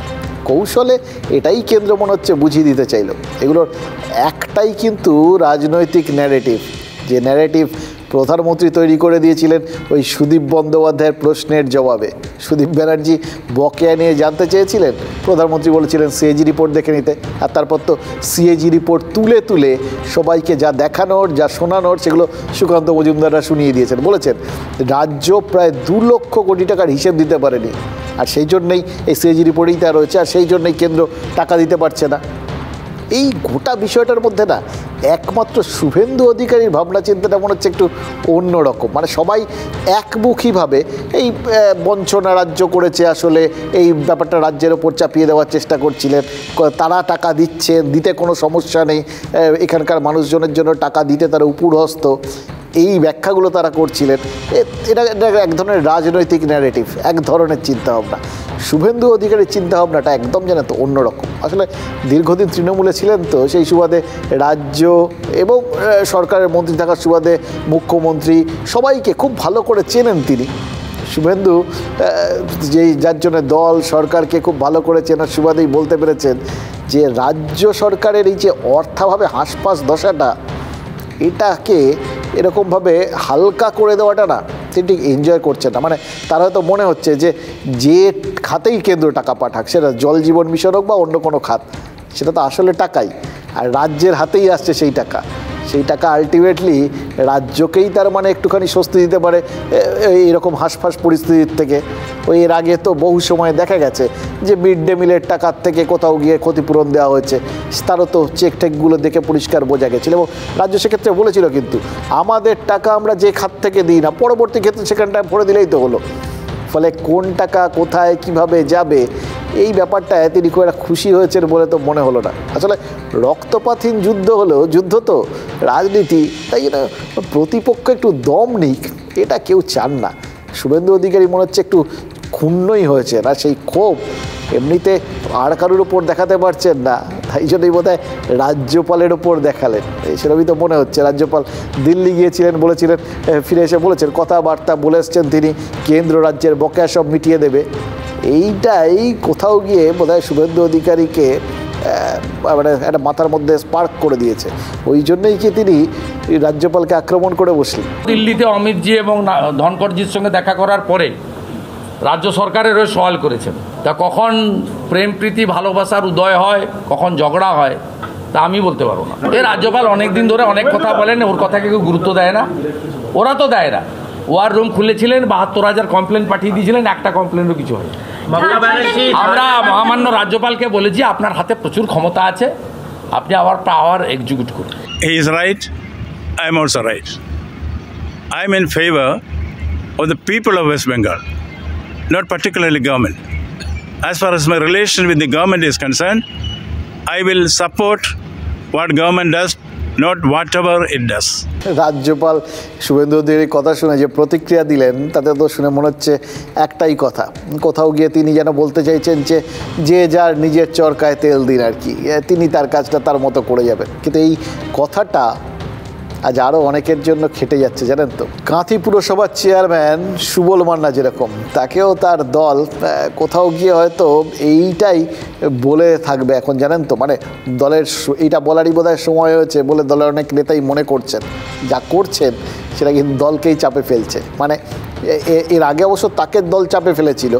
কৌশলে এটাই কেন্দ্র মনে হচ্ছে বুঝিয়ে দিতে চাইল। এগুলোর একটাই কিন্তু রাজনৈতিক ন্যারেটিভ, যে ন্যারেটিভ প্রধানমন্ত্রী তৈরি করে দিয়েছিলেন ওই সুদীপ বন্দ্যোপাধ্যায়ের প্রশ্নের জবাবে। সুদীপ ব্যানার্জি বকেয়া নিয়ে জানতে চেয়েছিলেন, প্রধানমন্ত্রী বলেছিলেন সিএজি রিপোর্ট দেখে নিতে, আর তারপর তো সিএজি রিপোর্ট তুলে তুলে সবাইকে যা দেখানোর, যা শোনানোর, সেগুলো সুকান্ত মজুমদাররা শুনিয়ে দিয়েছেন। বলেছেন রাজ্য প্রায় 2 লক্ষ কোটি টাকার হিসেব দিতে পারেনি, আর সেই জন্যই এই সিএজি রিপোর্টেই তা রয়েছে, আর সেই জন্যই কেন্দ্র টাকা দিতে পারছে না। এই গোটা বিষয়টার মধ্যে না একমাত্র শুভেন্দু অধিকারীর ভাবনা চিন্তাটা মনে হচ্ছে একটু অন্যরকম। মানে সবাই একমুখীভাবে এই বঞ্চনা রাজ্য করেছে, আসলে এই ব্যাপারটা রাজ্যের ওপর চাপিয়ে দেওয়ার চেষ্টা করছিলেন, তারা টাকা দিচ্ছেন, দিতে কোনো সমস্যা নেই, এখানকার মানুষজনের জন্য টাকা দিতে তারা উপরহস্ত, এই ব্যাখ্যাগুলো তারা করছিলেন, এটা এক ধরনের রাজনৈতিক ন্যারেটিভ, এক ধরনের চিন্তাভাবনা। শুভেন্দু অধিকারীর চিন্তাভাবনাটা একদম যেন তো অন্যরকম। আসলে দীর্ঘদিন তৃণমূলে ছিলেন তো, সেই সুবাদে রাজ্য এবং সরকারের মন্ত্রী থাকার সুবাদে মুখ্যমন্ত্রী সবাইকে খুব ভালো করে চেনেন তিনি। শুভেন্দু যার জন্য দল সরকারকে খুব ভালো করে চেনার সুবাদেই বলতে পেরেছেন যে রাজ্য সরকারের এই যে অর্থাভাবে হাঁসফাঁস দশাটা, এটাকে এরকমভাবে হালকা করে দেওয়াটা না তিনি ঠিক এনজয় করছেন না। মানে তার হয়তো মনে হচ্ছে যে খাতেই কেন্দ্র টাকা পাঠাক, সেটা জল জীবন মিশন হোক বা অন্য কোনো খাত, সেটা তো আসলে টাকাই, আর রাজ্যের হাতেই আসছে সেই টাকা। আলটিমেটলি রাজ্যকেই তার মানে একটুখানি স্বস্তি দিতে পারে এইরকম হাঁসফাঁস পরিস্থিতির থেকে। এর আগে তো বহু সময় দেখা গেছে যে মিড ডে মিলের টাকার থেকে কোথাও গিয়ে ক্ষতিপূরণ দেওয়া হয়েছে, তারও তো চেক টেকগুলো দেখে পরিষ্কার বোঝা গেছিলো, এবং রাজ্য সেক্ষেত্রে বলেছিল কিন্তু আমাদের টাকা আমরা যে খাত থেকে দিই না, পরবর্তী ক্ষেত্রে সেখানটায় ভরে দিলেই তো হলো। ফলে কোন টাকা কোথায় কিভাবে যাবে এই ব্যাপারটায় তিনি খুব একটা খুশি হয়েছেন বলে তো মনে হলো না। আসলে রক্তপাতহীন যুদ্ধ হলেও যুদ্ধ তো রাজনীতি, তাই জন্য প্রতিপক্ষ একটু দম নিক এটা কেউ চান না। শুভেন্দু অধিকারী মনে হচ্ছে একটু ক্ষুণ্ণই হয়েছেন, আর সেই ক্ষোভ এমনিতে আর কারোর ওপর দেখাতে পারছেন না, তাই জন্যই বোধহয় রাজ্যপালের ওপর দেখালেন। সেরকমই তো মনে হচ্ছে। রাজ্যপাল দিল্লি গিয়েছিলেন, বলেছিলেন, ফিরে এসে বলেছেন, কথাবার্তা বলে এসছেন তিনি, কেন্দ্র রাজ্যের বকেয়া সব মিটিয়ে দেবে। এইটাই কোথাও গিয়ে বোধহয় শুভেন্দু অধিকারীকে মানে একটা মাথার মধ্যে স্পার্ক করে দিয়েছে। ওই জন্যই কি তিনি রাজ্যপালকে আক্রমণ করে বসলেন। দিল্লিতে অমিতজি এবং ধনকরজির সঙ্গে দেখা করার পরে রাজ্য সরকারেরও সওয়াল করেছেন, তা কখন প্রেম প্রীতি ভালোবাসার উদয় হয়, কখন ঝগড়া হয়, তা আমি বলতে পারবো না। এই রাজ্যপাল অনেক দিন ধরে অনেক কথা বলেন, ওর কথাকে কেউ গুরুত্ব দেয় না, ওরা তো দেয় না। ওয়ার রুম খুলেছিলেন, ৭২,০০০ কমপ্লেন পাঠিয়ে দিয়েছিলেন, একটা কমপ্লেনেরও কিছু হয়। আমরা মহামান্য রাজ্যপালকে বলেছি আপনার হাতে প্রচুর ক্ষমতা আছে, আপনি আবার পাওয়ার এক্সিকিউট করুন। He is right, I am also right. I am in favor of the people of West Bengal, not particularly government. As far as my relation with the government is concerned, I will support what government does, not whatever it does. রাজ্যপাল শুভেন্দু অধিকারীর কথা শুনে যে প্রতিক্রিয়া দিলেন, তাতে তো শুনে মনে হচ্ছে একটাই কথা, কোথাও গিয়ে তিনি যেন বলতে চাইছেন যে যার নিজের চরকায় তেল দিন আর কি, তিনি তার কাজটা তার মতো করে যাবেন। কিন্তু এই কথাটা আজ আরও অনেকের জন্য খেটে যাচ্ছে, জানেন তো। কাঁথি পুরসভার চেয়ারম্যান সুবল মান্না যেরকম, তাকেও তার দল কোথাও গিয়ে হয়তো এইটাই বলে থাকবে এখন, জানেন তো। মানে দলের এইটা বলারই বোধহয় সময় হয়েছে বলে দলের অনেক নেতাই মনে করছেন, যা করছেন সেটা কিন্তু দলকেই চাপে ফেলছে। মানে এর আগে অবশ্য তাকে দল চাপে ফেলেছিল,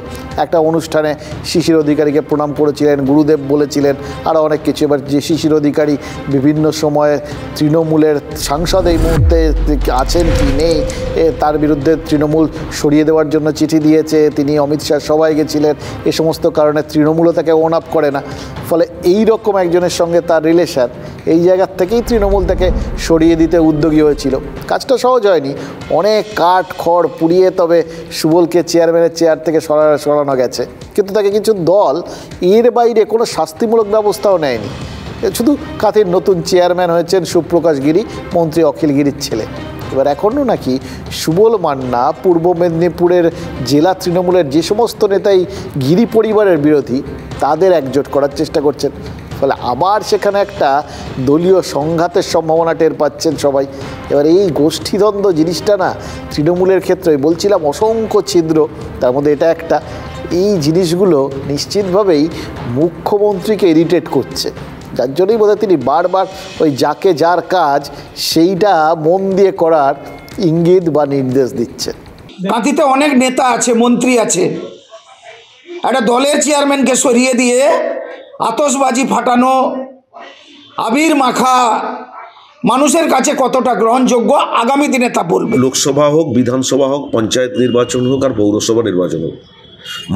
একটা অনুষ্ঠানে শিশির অধিকারীকে প্রণাম করেছিলেন, গুরুদেব বলেছিলেন, আরও অনেক কিছু। এবার যে শিশির অধিকারী বিভিন্ন সময়ে তৃণমূলের সাংসদ এই মুহূর্তে আছেন কি নেই, তার বিরুদ্ধে তৃণমূল সরিয়ে দেওয়ার জন্য চিঠি দিয়েছে, তিনি অমিত শাহ সভায় গেছিলেন, এ সমস্ত কারণে তৃণমূলও তাকে ওন আপ করে না। ফলে এই রকম একজনের সঙ্গে তার রিলেশন, এই জায়গার থেকেই তৃণমূল তাকে সরিয়ে দিতে উদ্যোগী হয়েছিল। কাজটা সহজ হয়নি, অনেক কাঠ খড় পুড়িয়ে তবে সুবলকে চেয়ারম্যানের চেয়ার থেকে সরানো গেছে। কিন্তু তাকে কিছু দল এর বাইরে কোনো শাস্তিমূলক ব্যবস্থাও নেয়নি। শুধু কাঁথির নতুন চেয়ারম্যান হয়েছেন সুপ্রকাশ গিরি, মন্ত্রী অখিল গিরির ছেলে। এবার এখনও নাকি সুবল মান্না পূর্ব মেদিনীপুরের জেলা তৃণমূলের যে সমস্ত নেতাই গিরি পরিবারের বিরোধী, তাদের একজোট করার চেষ্টা করছেন। ফলে আবার সেখানে একটা দলীয় সংঘাতের সম্ভাবনা টের পাচ্ছেন সবাই। এবার এই গোষ্ঠীদ্বন্দ্ব জিনিসটা না তৃণমূলের ক্ষেত্রে বলছিলাম অসংখ্য ছিদ্র, তার মধ্যে এটা একটা। এই জিনিসগুলো নিশ্চিতভাবেই মুখ্যমন্ত্রীকে ইরিটেট করছে, যার জন্যই বোধহয় তিনি বারবার ওই যাকে যার কাজ সেইটা মন দিয়ে করার ইঙ্গিত বা নির্দেশ দিচ্ছেন। কাঁথিতে অনেক নেতা আছে, মন্ত্রী আছে, একটা দলের চেয়ারম্যানকে সরিয়ে দিয়ে আতশবাজি ফাটানো, আবির মাখা মানুষের কাছে কতটা গ্রহণযোগ্য আগামী দিনে তা বলবে। লোকসভা হোক, বিধানসভা হোক, পঞ্চায়েত নির্বাচন হোক আর পৌরসভা নির্বাচন হোক,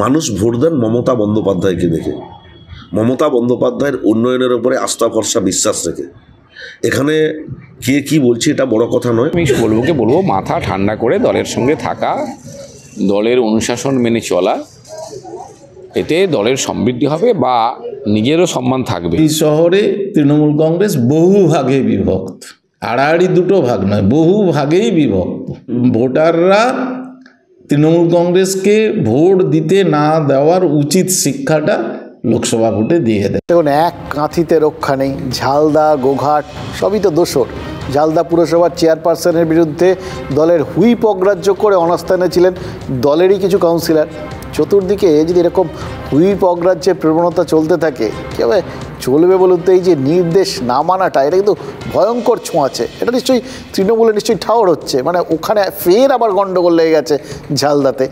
মানুষ ভোট দেন মমতা বন্দ্যোপাধ্যায়কে দেখে, মমতা বন্দ্যোপাধ্যায়ের উন্নয়নের উপরে আস্থা ভরসা বিশ্বাস রেখে। এখানে কে কি বলছে এটা বড় কথা নয়। আমি বলবো মাথা ঠান্ডা করে দলের সঙ্গে থাকা, দলের অনুশাসন মেনে চলা, এতে দলের সমৃদ্ধি হবে বা নিজেরও সম্মান থাকবে। এই শহরে তৃণমূল কংগ্রেস বহু ভাগে বিভক্ত, আড়াআড়ি দুটো ভাগ নয়, বহু ভাগেই বিভক্ত। ভোটাররা তৃণমূল কংগ্রেসকে ভোট দিতে না দেওয়ার উচিত শিক্ষাটা লোকসভা ভোটে দিয়ে দেয়। দেখুন, এক কাঁথিতে রক্ষা নেই। ঝালদা, গোঘাট সবই তো দোষর। ঝালদা পুরসভার চেয়ারপারসনের বিরুদ্ধে দলের হুইপ অগ্রাহ্য করে অনাস্থানে ছিলেন দলেরই কিছু কাউন্সিলর। চতুর্দিকে যদি এরকম হুইপ অগ্রাহ্যের প্রবণতা চলতে থাকে, কীভাবে চলবে বলুন তো? এই যে নির্দেশ না মানাটা, এটা কিন্তু ভয়ঙ্কর ছোঁয়াছে। এটা নিশ্চয়ই তৃণমূলে নিশ্চয়ই ঠাওর হচ্ছে, মানে ওখানে ফের আবার গণ্ডগোল লেগে গেছে ঝালদাতে।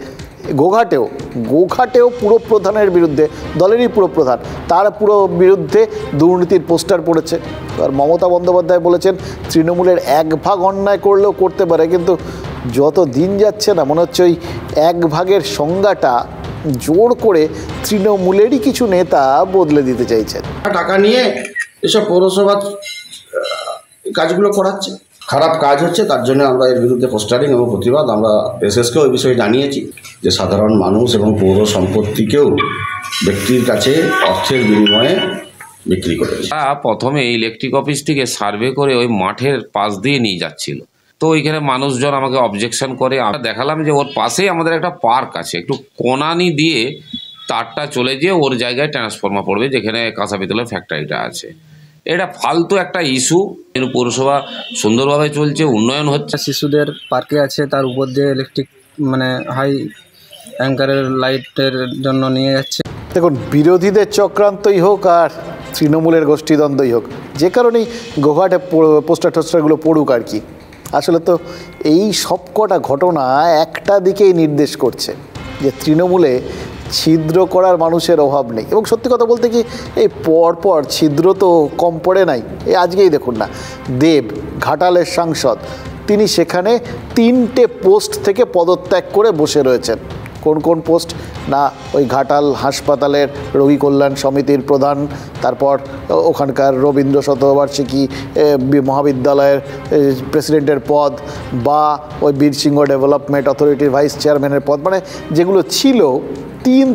গোঘাটেও পুরপ্রধানের বিরুদ্ধে, দলেরই পুরপ্রধান, তার পুরো বিরুদ্ধে দুর্নীতির পোস্টার পড়েছে। আর মমতা বন্দ্যোপাধ্যায় বলেছেন তৃণমূলের এক ভাগ অন্যায় করলেও করতে পারে, কিন্তু যত দিন যাচ্ছে না মনে হচ্ছে ওই এক ভাগের সংজ্ঞাটা জোর করে তৃণমূলেরই কিছু নেতা বদলে দিতে চাইছেন। টাকা নিয়ে এসব পৌরসভা কাজগুলো করাচ্ছে, খারাপ কাজ হচ্ছে, তার জন্য আমরা এর বিরুদ্ধে পোস্টারিং এবং প্রতিবাদ আমরা এসএসকে ওই বিষয়ে জানিয়েছি যে সাধারণ মানুষ এবং পৌর সম্পত্তিকেও ব্যক্তির কাছে অর্থের বিনিময়ে বিক্রি করেছে। প্রথমে ইলেকট্রিক অফিস থেকে সার্ভে করে ওই মাঠের পাশ দিয়ে নিয়ে যাচ্ছিল, তো ওইখানে মানুষজন আমাকে অবজেকশন করে। আমরা দেখালাম যে ওর পাশেই আমাদের একটা পার্ক আছে, একটু কোনানি দিয়ে তারটা চলে যেয়ে ওর জায়গায় ট্রান্সফরমার পড়বে যেখানে কাঁচা পিতলের ফ্যাক্টরিটা আছে। এটা ফালতু একটা ইস্যু। কিন্তু পৌরসভা সুন্দরভাবে চলছে, উন্নয়ন হচ্ছে। শিশুদের পার্কে আছে, তার উপর দিয়ে ইলেকট্রিক হাই অ্যাঙ্কারের লাইটের জন্য নিয়ে যাচ্ছে। দেখুন, বিরোধীদের চক্রান্তই হোক আর তৃণমূলের গোষ্ঠীদ্বন্দ্বই হোক, যে কারণেই গোঘাটে পোস্টার টোস্টারগুলো পড়ুক আর কি, আসলে তো এই সবকটা ঘটনা একটা দিকেই নির্দেশ করছে যে তৃণমূলে ছিদ্র করার মানুষের অভাব নেই। এবং সত্যি কথা বলতে কি, এই পরপর ছিদ্র তো কম পড়ে নাই। এই আজকেই দেখুন না, দেব ঘাটালের সাংসদ, তিনি সেখানে 3টে পোস্ট থেকে পদত্যাগ করে বসে রয়েছেন। কোন কোন পোস্ট না, ওই ঘাটাল হাসপাতালের রোগী কল্যাণ সমিতির প্রধান, তারপর ওখানকার রবীন্দ্র শতবার্ষিকী মহাবিদ্যালয়ের প্রেসিডেন্টের পদ, বা ওই বীরসিংহ ডেভেলপমেন্ট অথরিটির ভাইস চেয়ারম্যানের পদ, মানে যেগুলো ছিল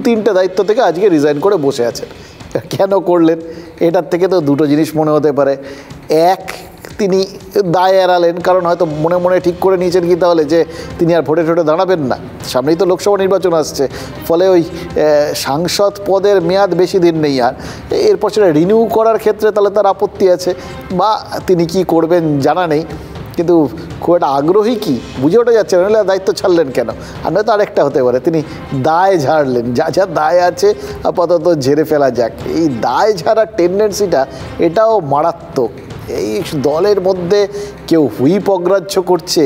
তিনটে দায়িত্ব থেকে আজকে রিজাইন করে বসে আছেন। কেন করলেন? এটার থেকে তো দুটো জিনিস মনে হতে পারে। এক, তিনি দায় এড়ালেন, কারণ হয়তো মনে মনে ঠিক করে নিয়েছেন কি তাহলে যে তিনি আর ভোটে ঠোটে দাঁড়াবেন না, সামনেই তো লোকসভা নির্বাচন আসছে, ফলে ওই সাংসদ পদের মেয়াদ বেশি দিন নেই, আর এরপর সেটা রিনিউ করার ক্ষেত্রে তাহলে তার আপত্তি আছে, বা তিনি কি করবেন জানা নেই। কিন্তু খুব একটা আগ্রহী কি বুঝে ওঠা যাচ্ছে না, নাহলে দায়িত্ব ছাড়লেন কেন? আর নয়তো আরেকটা হতে পারে তিনি দায় ঝাড়লেন, যা যা দায় আছে আপাতত ঝেড়ে ফেলা যাক। এই দায় ঝাড়ার টেন্ডেন্সিটা এটাও মারাত্মক। এই দলের মধ্যে কেউ হুইপ অগ্রাহ্য করছে,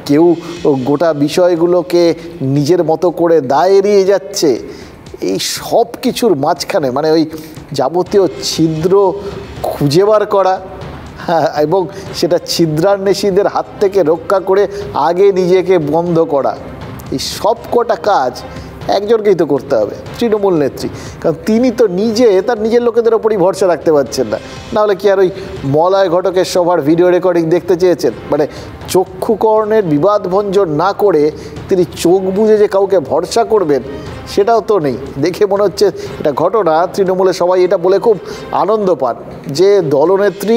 কেউ গোটা বিষয়গুলোকে নিজের মতো করে দায় এড়িয়ে যাচ্ছে। এই সব কিছুর মাঝখানে মানে ওই যাবতীয় ছিদ্র খুঁজে বার করা, হ্যাঁ, এবং সেটা ছিদ্রান্বেষীদের হাত থেকে রক্ষা করে আগে নিজেকে বন্ধ করা, এই সব কটা কাজ একজনকেই তো করতে হবে, তৃণমূল নেত্রী। কারণ তিনি তো নিজে তার নিজের লোকেদের ওপরই ভরসা রাখতে পারছেন না। নাহলে কি আর ওই মলয় ঘটকের সভার ভিডিও রেকর্ডিং দেখতে চেয়েছেন? মানে চক্ষুকর্ণের বিবাদ ভঞ্জন না করে তিনি চোখ বুজে যে কাউকে ভরসা করবেন সেটাও তো নেই। দেখে মনে হচ্ছে এটা ঘটনা, তৃণমূলে সবাই এটা বলে খুব আনন্দ পান যে দলনেত্রী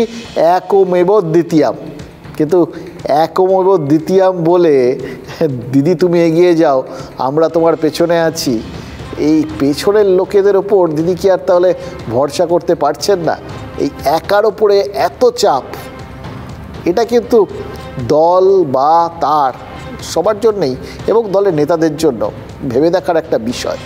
একমেব দ্বিতীয়াম। কিন্তু একমেব দ্বিতীয়াম বলে দিদি তুমি এগিয়ে যাও, আমরা তোমার পেছনে আছি, এই পেছনের লোকেদের ওপর দিদি কি আর তাহলে ভরসা করতে পারছেন না? এই একার ওপরে এত চাপ, এটা কিন্তু দল বা তার সবার জন্যই এবং দলের নেতাদের জন্য ভেবে দেখার একটা বিষয়।